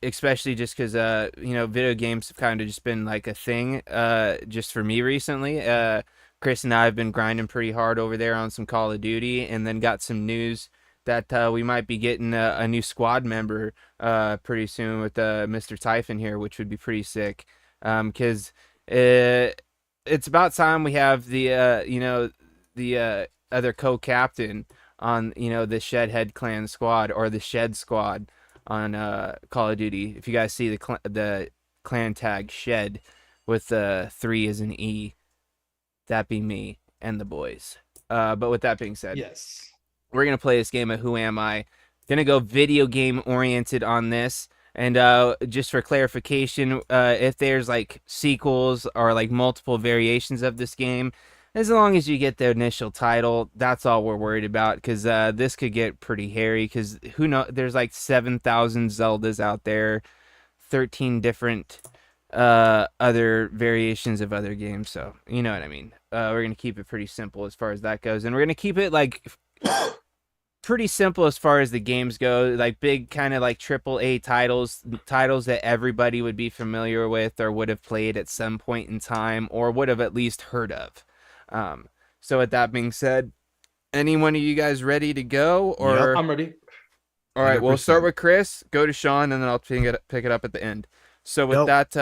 especially just because, video games have kind of just been like a thing just for me recently. Chris and I have been grinding pretty hard over there on some Call of Duty, and then got some news that we might be getting a new squad member pretty soon with Mr. Typhon here, which would be pretty sick. Because it's about time we have the other co-captain on the Shedhead clan squad, or the Shed squad on Call of Duty. If you guys see the clan tag Shed with 3 as an E, that be me and the boys. But with that being said, Yes, we're gonna play this game of Who Am I? Gonna go video game oriented on this. And just for clarification, if there's like sequels or like multiple variations of this game, as long as you get the initial title, that's all we're worried about. Because this could get pretty hairy. Because who knows? There's like 7,000 Zeldas out there, 13 different other variations of other games. So you know what I mean. We're gonna keep it pretty simple as far as that goes, and we're gonna keep it like pretty simple as far as the games go. Like big kind of like AAA titles that everybody would be familiar with or would have played at some point in time or would have at least heard of. So with that being said, any one of you guys ready to go? Or Yep, I'm ready. all right, we'll 100%. start with Chris, go to Sean, and then I'll pick it up at the end. So with that,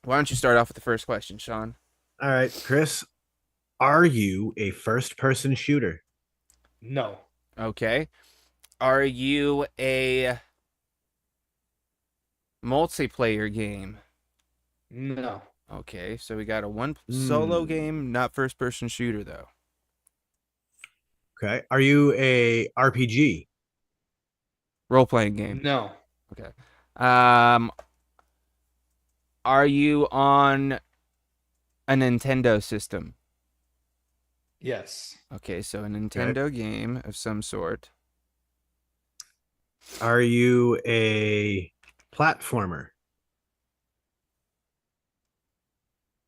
why don't you start off with the first question, Sean? All right, Chris, are you a first-person shooter? No. Okay. Are you a multiplayer game? No. Okay, so we got a one solo game, not first-person shooter, though. Okay. Are you a RPG? Role-playing game. No. Okay. Are you on a Nintendo system? Yes. Okay, so a Nintendo game of some sort. Are you a platformer?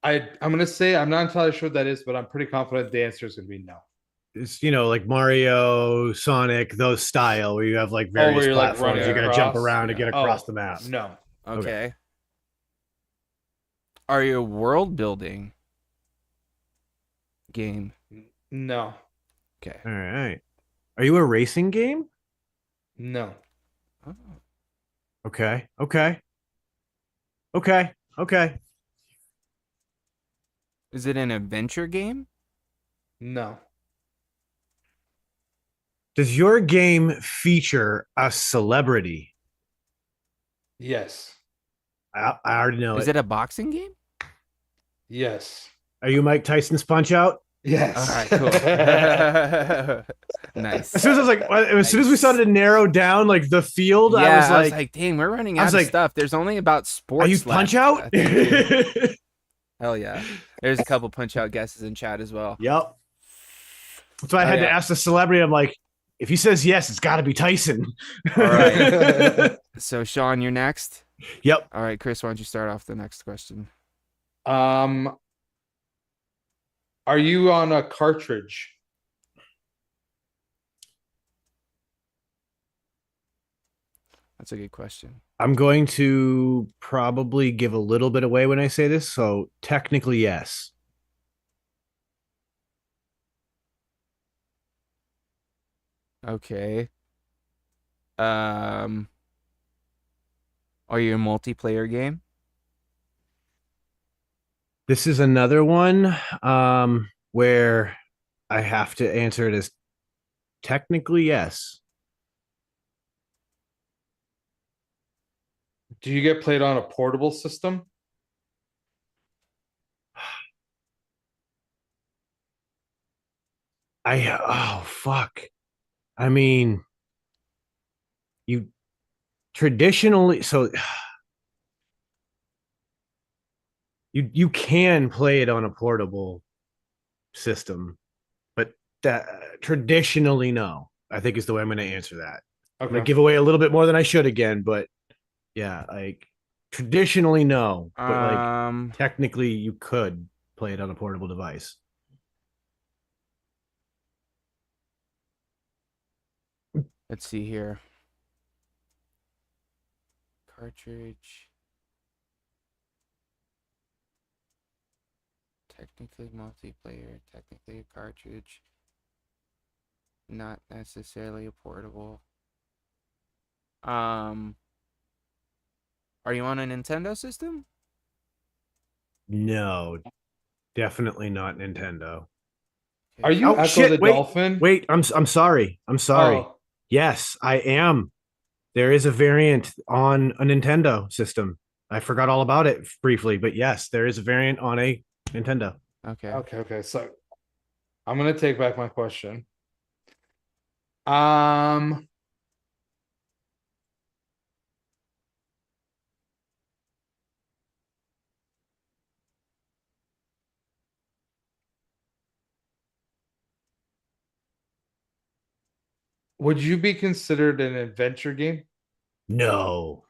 I'm gonna say I'm not entirely sure what that is, but I'm pretty confident the answer is gonna be no. It's like Mario, Sonic, those style where you have like various where you're, like, platforms. running You got to jump across? around to get across Oh, the map. No. Okay. Are you a world building game? No. Okay. All right. Are you a racing game? No. Oh. Okay. Okay. Okay. Okay. Is it an adventure game? No. Does your game feature a celebrity? Yes. I already know Is it a boxing game? Yes. Are you Mike Tyson's Punch Out? Yes. All right, cool. Nice. As soon as we started to narrow down like the field, Yeah, I was like, dang, we're running I out was of like, stuff. There's only about sports. are you left, Punch I Out? think. Hell yeah. There's a couple Punch Out guesses in chat as well. Yep. That's why I had to ask the celebrity. I'm like, if he says yes, it's got to be Tyson. All right. So, Sean, you're next. Yep. All right, Chris, why don't you start off the next question? Are you on a cartridge? That's a good question. I'm going to probably give a little bit away when I say this. So technically, yes. Okay. Are you a multiplayer game? This is another one where I have to answer it as technically yes. Do you get played on a portable system? Oh fuck. I mean, you traditionally you can play it on a portable system, but that traditionally no. I think is the way I'm going to answer that. I'm going to Okay. give away a little bit more than I should again, but yeah, like traditionally no, but like technically you could play it on a portable device. Let's see here. Cartridge. Technically multiplayer, technically a cartridge. Not necessarily a portable. Are you on a Nintendo system? No, definitely not Nintendo. Are you Echo shit, the wait, Dolphin? Wait, I'm sorry. I'm sorry. Oh, Yes, I am. There is a variant on a Nintendo system. I forgot all about it briefly, but yes, there is a variant on a Nintendo. Okay. okay. So I'm gonna take back my question. Um, would you be considered an adventure game? No,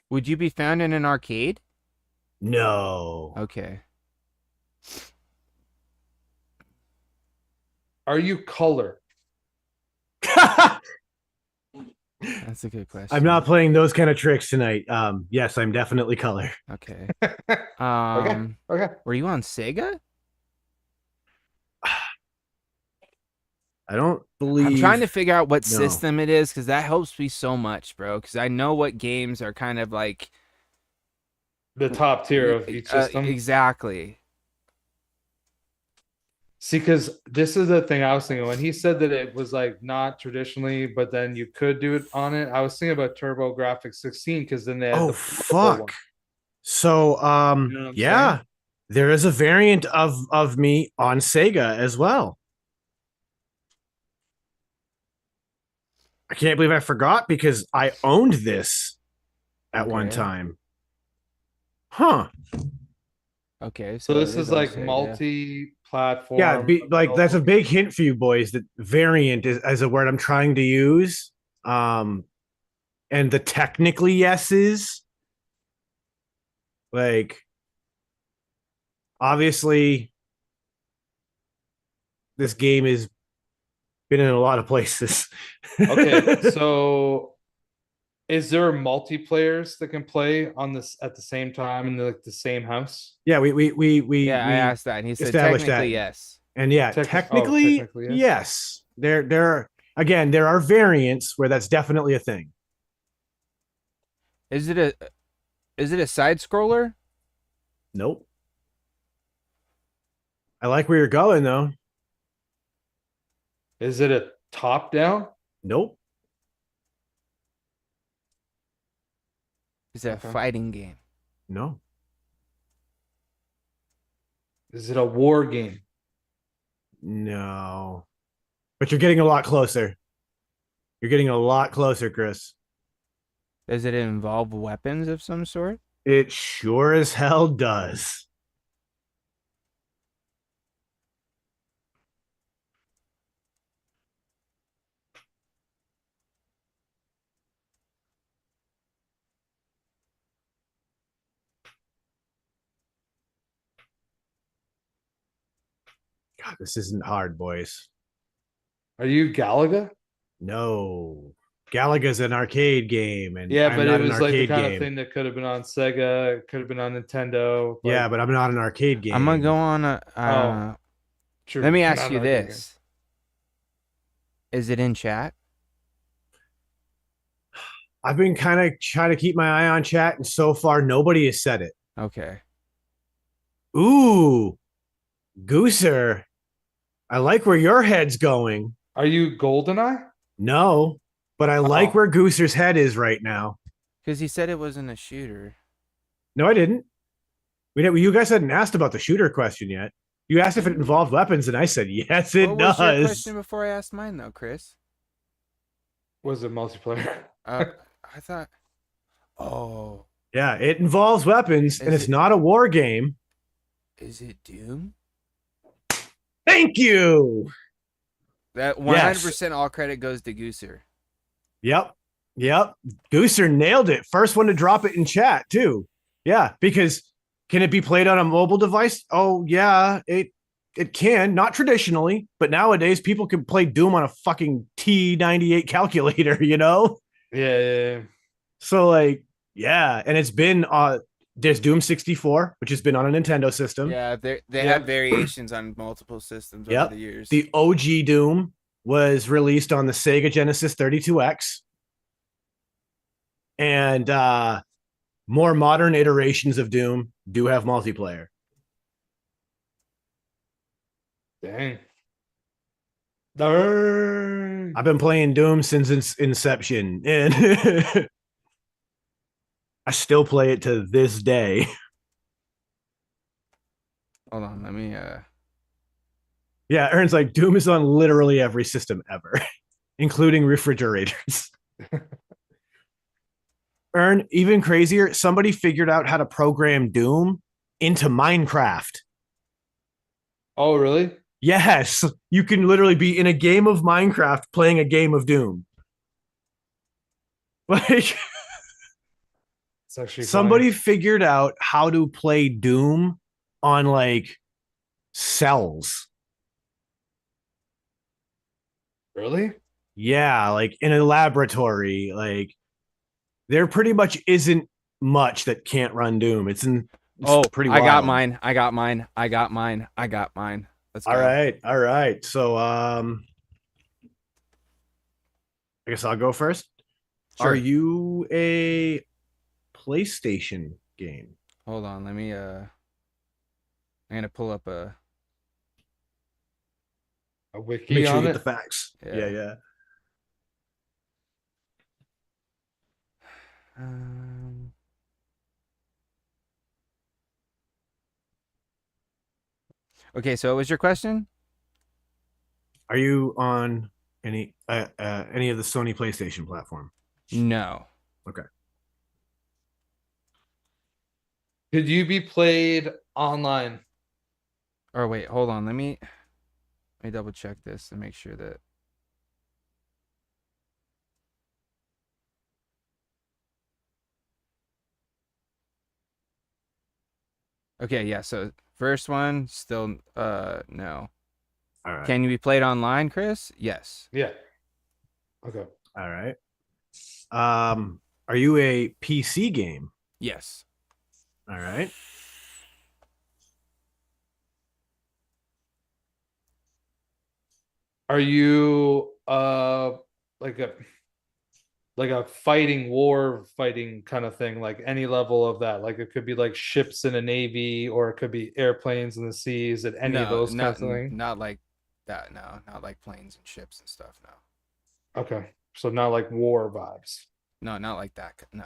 Would you be found in an arcade? no. Okay. Are you color? That's a good question. I'm not playing those kind of tricks tonight. Yes, I'm definitely color. Okay. Okay. Were you on Sega? I don't believe. I'm trying to figure out what No. system it is because that helps me so much, bro. Because I know what games are kind of like The top tier of each system. Exactly. See, because this is the thing I was thinking when he said that it was like not traditionally, but then you could do it on it. I was thinking about TurboGrafx 16 because then they had Oh the fuck. one. So You know what I'm yeah, saying? there is a variant of me on Sega as well. I can't believe I forgot because I owned this at one Okay. time. Huh. Okay. So this it is on like Sega. multi-platform. Yeah, like that's a big hint for you boys that variant is as a word I'm trying to use. And the technically yeses, like obviously this game has been in a lot of places. Okay, so is there multiplayers that can play on this at the same time in the same house? Yeah, we I asked that, and he said established technically that. yes. And yeah, technically yes. There are again, there are variants where that's definitely a thing. Is it a side scroller? Nope. I like where you're going though. Is it a top down? Nope. Is it a fighting game? No. Is it a war game? No. But you're getting a lot closer. You're getting a lot closer, Chris. Does it involve weapons of some sort? It sure as hell does. God, this isn't hard, boys. Are you Galaga? No. Galaga's an arcade game, and Yeah, I'm but not it an was like the arcade kind game. of thing that could have been on Sega, could have been on Nintendo. Yeah, but I'm not an arcade game. I'm gonna go on a. True. Let me ask you this: is it in chat? I've been kind of trying to keep my eye on chat, and so far nobody has said it. Okay. Ooh, Gooser. I like where your head's going. Are you GoldenEye? No, but I like where Gooser's head is right now. Because he said it wasn't a shooter. No, I didn't. You guys hadn't asked about the shooter question yet. You asked if it Didn't we? involved weapons, and I said yes, it What was your does. question before I asked mine, though, Chris? Was it multiplayer? I thought. Oh, Yeah, it involves weapons, and Is it's it- not a war game. is it Doom? Thank you. That 100% all credit goes to Gooser. Yep. Gooser nailed it. First one to drop it in chat, too. Yeah, because can it be played on a mobile device? Oh, yeah, it can. Not traditionally, but nowadays people can play Doom on a fucking T98 calculator, you know? Yeah. So, like, yeah, and it's been there's Doom 64, which has been on a Nintendo system. Yeah, they Yeah. have variations on multiple systems Yep. over the years. The OG Doom was released on the Sega Genesis 32X. And more modern iterations of Doom do have multiplayer. Dang. Darn. I've been playing Doom since its inception, and I still play it to this day. Hold on, let me. Yeah, Aaron's like, Doom is on literally every system ever, including refrigerators. Ern, even crazier, somebody figured out how to program Doom into Minecraft. Oh, really? Yes, you can literally be in a game of Minecraft playing a game of Doom. Like, It's actually somebody figured out how to play Doom on like cells. Really? Yeah, like in a laboratory. Like, there pretty much isn't much that can't run Doom. It's pretty wild. I got mine. I got mine. Let's go. All right. So I guess I'll go first. Sure. Are you a PlayStation game? Hold on, let me. I'm gonna pull up a. wiki Make sure on you it. get the facts. Yeah. Yeah. Okay, so what was your question? Are you on any of the Sony PlayStation platform? No. Okay. Could you be played online? Or wait, hold on. Let me double check this and make sure that. Okay, yeah. So first one, still no. All right. Can you be played online, Chris? Yes. Yeah. Okay. All right. Are you a PC game? Yes. All right. Are you like a fighting kind of thing, like any level of that? Like it could be like ships in a navy, or it could be airplanes in the seas, and any of those kinds of things. Not like that. No, not like planes and ships and stuff. No. Okay. So not like war vibes. No, not like that. No.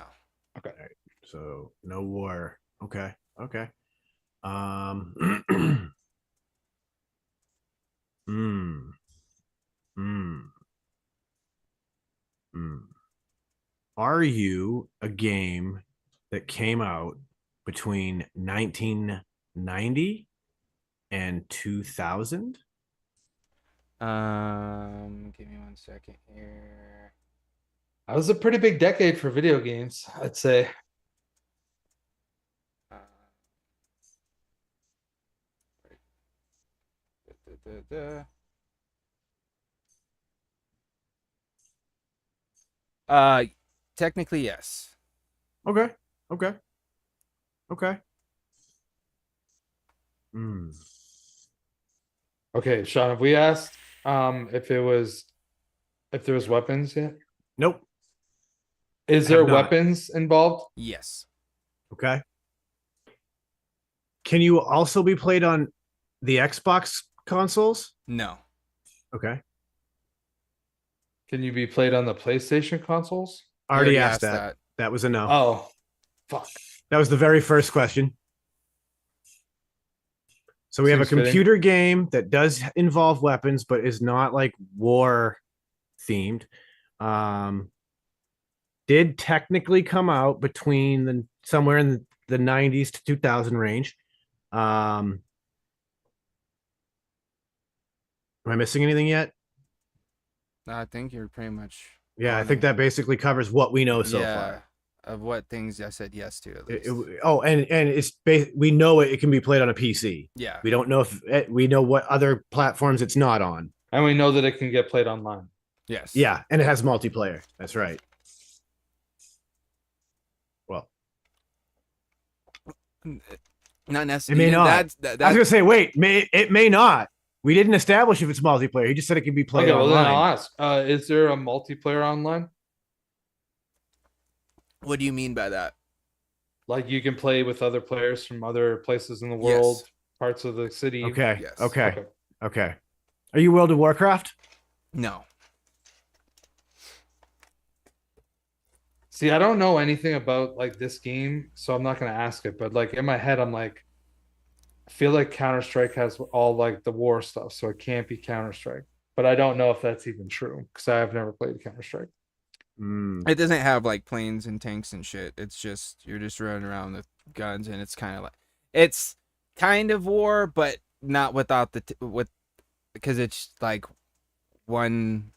Okay. All right. So no war. Okay. Hmm. Are you a game that came out between 1990 and 2000? Give me 1 second here. That was a pretty big decade for video games, I'd say. Uh, da, da, da. Technically, yes. Okay. Okay, Sean, have we asked if there was weapons yet? Nope. Is I there have not. weapons involved? Yes. Okay. Can you also be played on the Xbox consoles? No. Okay. Can you be played on the PlayStation consoles? Already You asked that. That was a no. Oh, fuck. That was the very first question. So we have a Seems fitting. computer game that does involve weapons, but is not like war themed. Did technically come out between somewhere in the 90s to 2000 range. Am I missing anything yet? I think you're pretty much. Yeah, I on think it. that basically covers what we know so Yeah, far. of what things I said yes to at least. And it's we know it can be played on a PC. Yeah. We don't know if we know what other platforms it's not on. And we know that it can get played online. Yes. Yeah, and it has multiplayer. That's right. Well, Not necessarily. it may not. I was That's gonna say, wait, it may not. We didn't establish if it's multiplayer. He just said it can be played Okay, well then online. I'll ask. Is there a multiplayer online? what do you mean by that? Like you can play with other players from other places in the world, Yes. parts of the city. Okay. Yes. Okay. Okay. Are you World of Warcraft? No. See, I don't know anything about like this game, so I'm not gonna ask it. But like in my head, I'm like, I feel like Counter-Strike has all like the war stuff, so it can't be Counter-Strike. But I don't know if that's even true because I have never played Counter-Strike. It doesn't have like planes and tanks and shit. It's just you're just running around with guns, and it's kind of like it's kind of war, but not without with because it's like one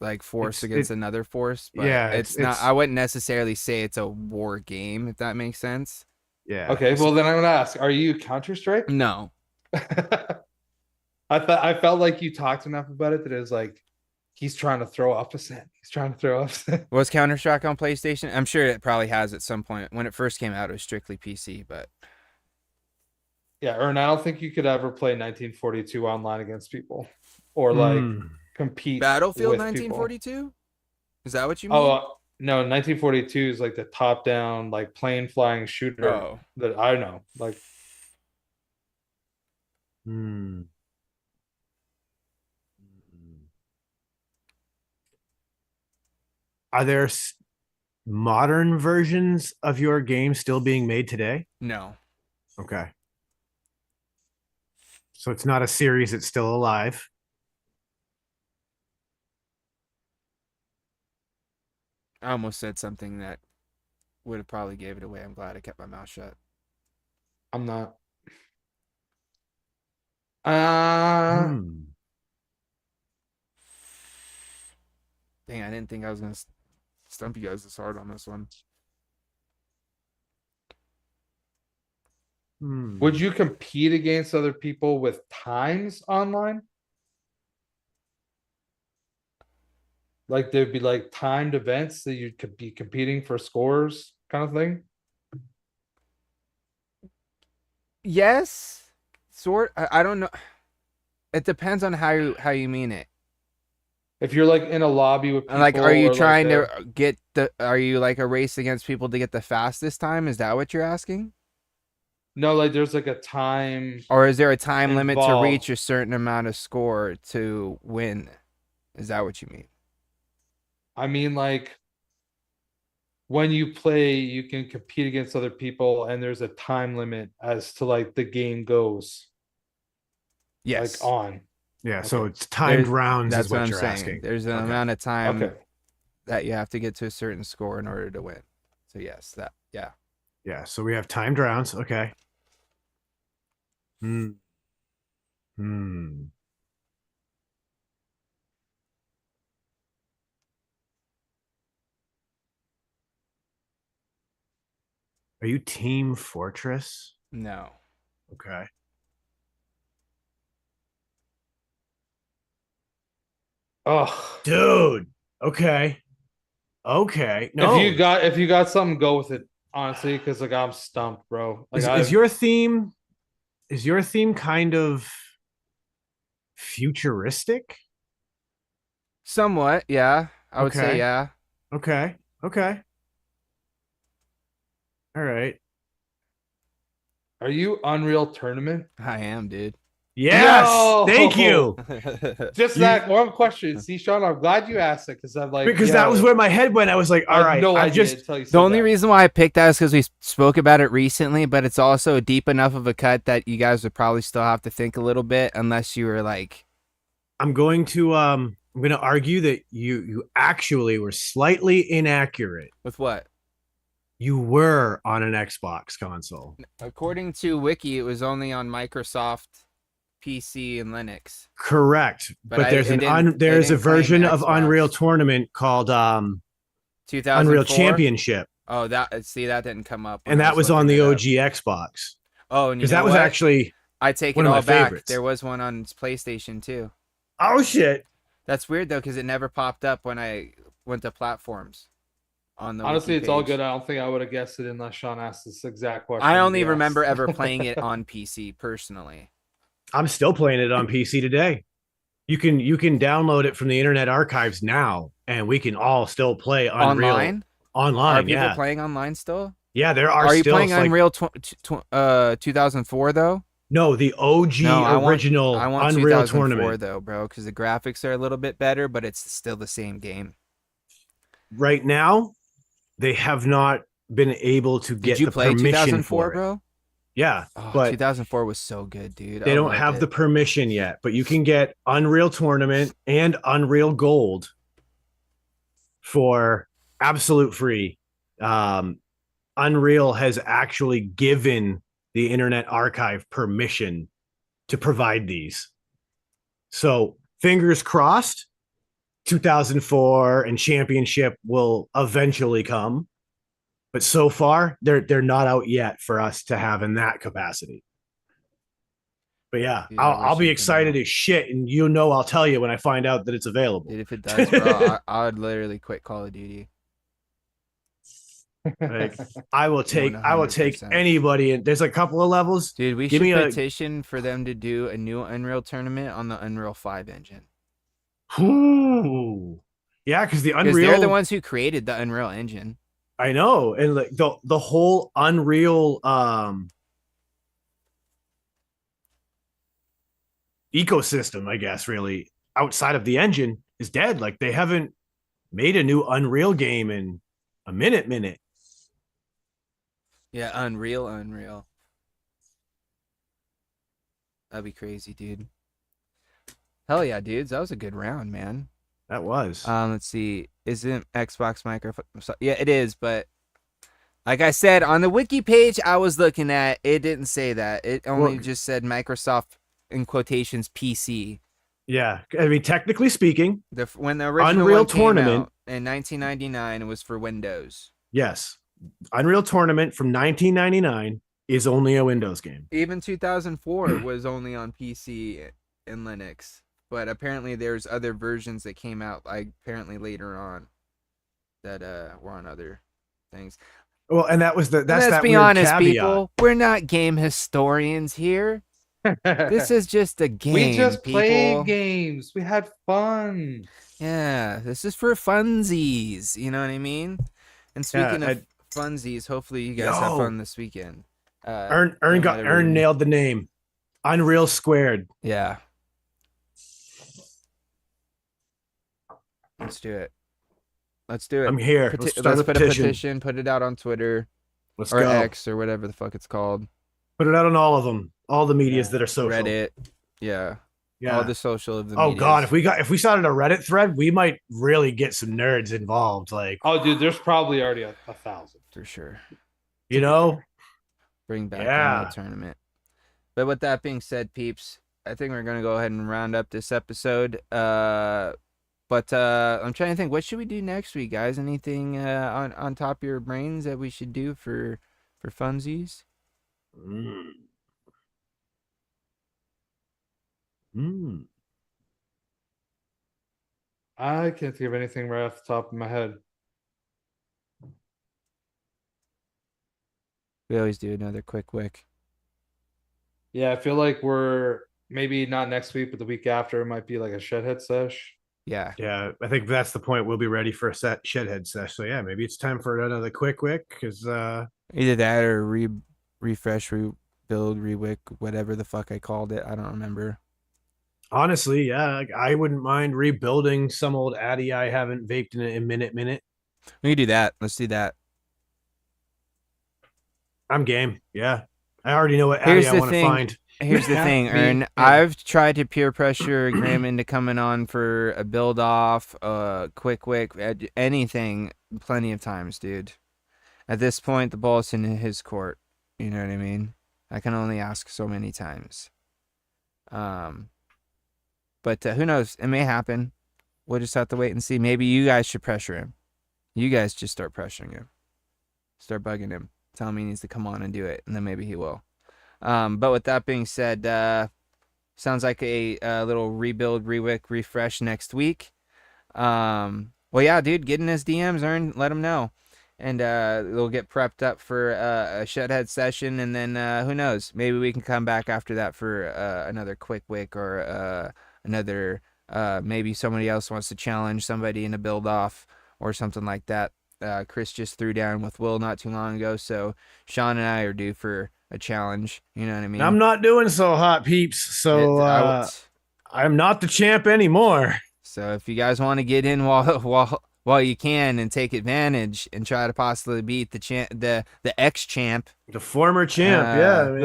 like force against another force. But yeah, it's not. I wouldn't necessarily say it's a war game, if that makes sense. Yeah. Okay, well then I'm gonna ask: are you Counter-Strike? No. I felt like you talked enough about it that it was like he's trying to throw up a scent. He's trying to throw up a scent. Was Counter-Strike on PlayStation? I'm sure it probably has at some point. When it first came out, it was strictly PC, but Yeah, Ern, I don't think you could ever play 1942 online against people or like compete. Battlefield with 1942? Is that what you people. mean? Oh, no, 1942 is like the top-down, like plane flying shooter Oh. that I know. Like, Are there modern versions of your game still being made today? No. Okay. So it's not a series that's still alive. I almost said something that would have probably gave it away. I'm glad I kept my mouth shut. I'm not. Dang, I didn't think I was going to stump you guys this hard on this one. Would you compete against other people with times online? Like there'd be like timed events that you could be competing for scores kind of thing? Yes. Sort. I don't know. It depends on how you mean it. If you're like in a lobby with people, Like, are you or, trying like, to get are you like a race against people to get the fastest time? Is that what you're asking? no, like there's like a time. Or is there a time limit to involved. reach a certain amount of score to win? Is that what you mean? I mean, like when you play, you can compete against other people, and there's a time limit as to like the game goes. Yes. Like on. Yeah, so it's timed rounds That's is what I'm you're saying. asking. There's an amount of time Okay. that you have to get to a certain score in order to win. So yes, that yeah. Yeah, so we have timed rounds. Okay. Are you Team Fortress? No. Okay. Oh, Dude. Okay. Okay. No. if you got something, go with it. Honestly, because like I'm stumped, bro. Like Is your theme kind of futuristic? Somewhat, yeah. I would say yeah. Okay. Okay. All right. Are you Unreal Tournament? I am, dude. Yes, Yo! thank you. Just that one question. See, Sean, I'm glad you asked it because I'm like, Because that was where my head went. I was like, I all had right, no I idea just until you said The only that. reason why I picked that is because we spoke about it recently, but it's also deep enough of a cut that you guys would probably still have to think a little bit, unless you were like, I'm going to argue that you actually were slightly inaccurate. with what? You were on an Xbox console. According to Wiki, it was only on Microsoft PC and Linux. Correct. But there's it didn't there's a claim version of Xbox. Unreal Tournament called 2004? Unreal Championship. Oh, that didn't come up. when And I that was on looking the it OG up. Xbox. Oh, and you Because know that was what? actually I take one it of my all back. favorites. There was one on PlayStation too. oh shit. That's weird though, because it never popped up when I went to platforms. On the Honestly, wiki it's all page. good. I don't think I would have guessed it unless Sean asked this exact question. I only he asked. remember ever playing it on PC personally. I'm still playing it on PC today. You can download it from the Internet Archives now, and we can all still play Unreal Online? online. Are people Yeah, playing online still? yeah, there are. Are you still playing like, Unreal 2004 though? No, the OG No, original I want Unreal 2004 Tournament. though, bro, because the graphics are a little bit better, but it's still the same game. Right now, they have not been able to get Did you the play permission 2004, for it. bro? Yeah, Oh, but 2004 was so good, dude. they don't have the permission yet. But you can get Unreal Tournament and Unreal Gold for absolute free. Unreal has actually given the Internet Archive permission to provide these. So fingers crossed, 2004 and Championship will eventually come. But so far, they're not out yet for us to have in that capacity. But yeah, Dude, I I'll wish be it came excited out. as shit, and I'll tell you when I find out that it's available. Dude, if it does, bro, I would literally quit Call of Duty. Like, I will take 100%. anybody, and there's a couple of levels. Dude, we Give should me a- petition for them to do a new Unreal tournament on the Unreal 5 engine. Ooh. Yeah, because the Because Unreal, they're the ones who created the Unreal engine. I know, and like the whole Unreal ecosystem, I guess, really outside of the engine is dead. Like, they haven't made a new Unreal game in a minute. Yeah, Unreal. That'd be crazy, dude. Hell yeah, dudes. That was a good round, man. That was. Let's see. Isn't Xbox Microsoft? Yeah, it is, but like I said, on the wiki page I was looking at, it didn't say that. It only just said Microsoft in quotations PC. Yeah, I mean, technically speaking, When the original Unreal one came Tournament out in 1999, it was for Windows. yes, Unreal Tournament from 1999 is only a Windows game. Even 2004 was only on PC and Linux, but apparently there's other versions that came out like apparently later on that were on other things. Well, and that's Let's that be weird honest, caveat. people. We're not game historians here. This is just a game. We just people. played games. We had fun. Yeah, this is for funsies. You know what I mean? And speaking of funsies, hopefully you guys have fun this weekend. Ern nailed the name. Unreal Squared. Yeah. Let's do it. I'm here. Let's start Let's a put petition. a petition, put it out on Twitter Let's or go. X or whatever the fuck it's called. Put it out on all of them. All the medias Yeah. that are social. Reddit. Yeah. Yeah. All the social of the Oh medias. god, if we started a Reddit thread, we might really get some nerds involved. Like, Oh, dude, there's probably already a 1,000. For sure. you know, Bring back Yeah. the tournament. But with that being said, peeps, I think we're gonna go ahead and round up this episode. But I'm trying to think, what should we do next week, guys? Anything on top of your brains that we should do for funsies? I can't think of anything right off the top of my head. We always do another quick wick. Yeah, I feel like we're maybe not next week, but the week after it might be like a shedhead sesh. Yeah. Yeah, I think that's the point. We'll be ready for a set shedhead sesh. So yeah, maybe it's time for another quick wick because Either that or refresh, rebuild rebuild, rewick, whatever the fuck I called it. I don't remember. Honestly, yeah, like, I wouldn't mind rebuilding some old Addy I haven't vaped in a minute. We can do that. Let's do that. I'm game. Yeah, I already know what Here's Addy I the want to thing. find. Here's the Yeah, thing, me, Ern. yeah. I've tried to peer pressure Graham into coming on for a build off, quick wick, anything, plenty of times, dude. At this point, the ball's in his court. You know what I mean? I can only ask so many times. But who knows? It may happen. We'll just have to wait and see. Maybe you guys should pressure him. You guys just start pressuring him. Start bugging him. Tell him he needs to come on and do it, and then maybe he will. But with that being said, sounds like a little rebuild, rewick, refresh next week. Well, yeah, dude, get in his DMs, Ern, let him know. And we'll get prepped up for a Shedhead session, and then who knows? Maybe we can come back after that for another quick wick or another. Maybe somebody else wants to challenge somebody in a build off or something like that. Chris just threw down with Will not too long ago, so Sean and I are due for a challenge. You know what I mean? I'm not doing so hot, peeps. So I'm not the champ anymore. So if you guys want to get in while you can and take advantage and try to possibly beat the ex champ, the former champ,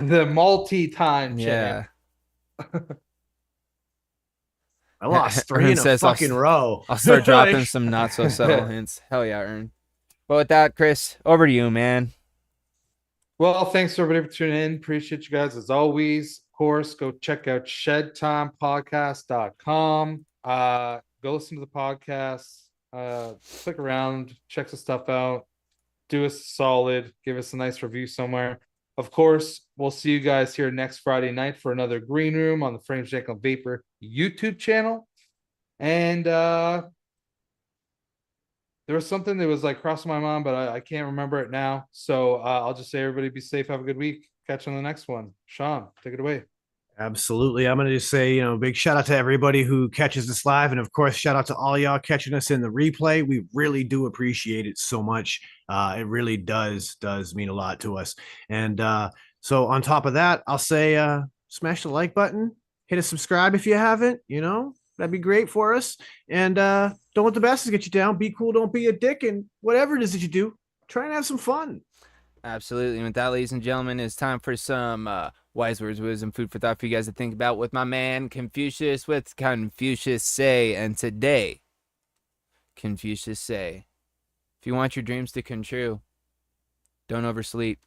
the multi-time yeah. champ. I lost 3 in a says fucking row. I'll start dropping some not so subtle hints. Hell yeah, Ern. But with that, Chris, over to you, man. Well, thanks everybody for tuning in. Appreciate you guys as always. Of course, go check out ShedTimePodcast.com. Go listen to the podcast. Click around, check some stuff out. Do us a solid. Give us a nice review somewhere. Of course, we'll see you guys here next Friday night for another Green Room on the Frames Janklin Vapor YouTube channel. And there was something that was like crossing my mind, but I can't remember it now. So I'll just say everybody be safe. Have a good week. Catch you on the next one. Sean, take it away. Absolutely. I'm going to just say, big shout out to everybody who catches this live. And of course, shout out to all y'all catching us in the replay. We really do appreciate it so much. It really does mean a lot to us. And so on top of that, I'll say smash the like button, hit a subscribe if you haven't, that'd be great for us. And don't let the bastards get you down. Be cool. Don't be a dick. And whatever it is that you do, try and have some fun. Absolutely. And with that, ladies and gentlemen, it's time for some wise words, wisdom, food for thought for you guys to think about with my man Confucius with Confucius Say. And today, Confucius Say, if you want your dreams to come true, don't oversleep.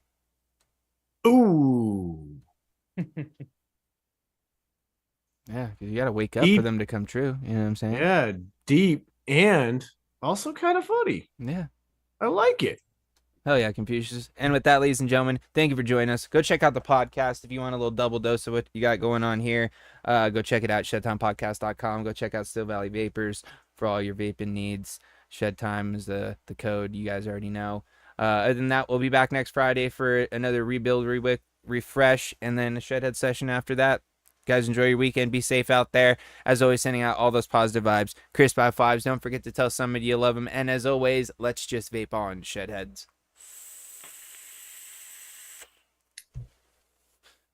Ooh. Yeah, you got to wake up for them to come true. You know what I'm saying? Yeah, deep and also kind of funny. Yeah. I like it. Hell yeah, Confucius. And with that, ladies and gentlemen, thank you for joining us. Go check out the podcast if you want a little double dose of what you got going on here. Go check it out, ShedTimePodcast.com. Go check out Still Valley Vapors for all your vaping needs. Shed Time is the code. You guys already know. Other than that, we'll be back next Friday for another rebuild, refresh, and then a Shedhead session after that. Guys, enjoy your weekend. Be safe out there. As always, sending out all those positive vibes. Crisp by fives. Don't forget to tell somebody you love them. And as always, let's just vape on, Shedheads.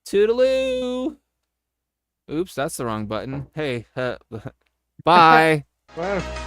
Toodaloo. Oops, that's the wrong button. Hey, bye. Bye.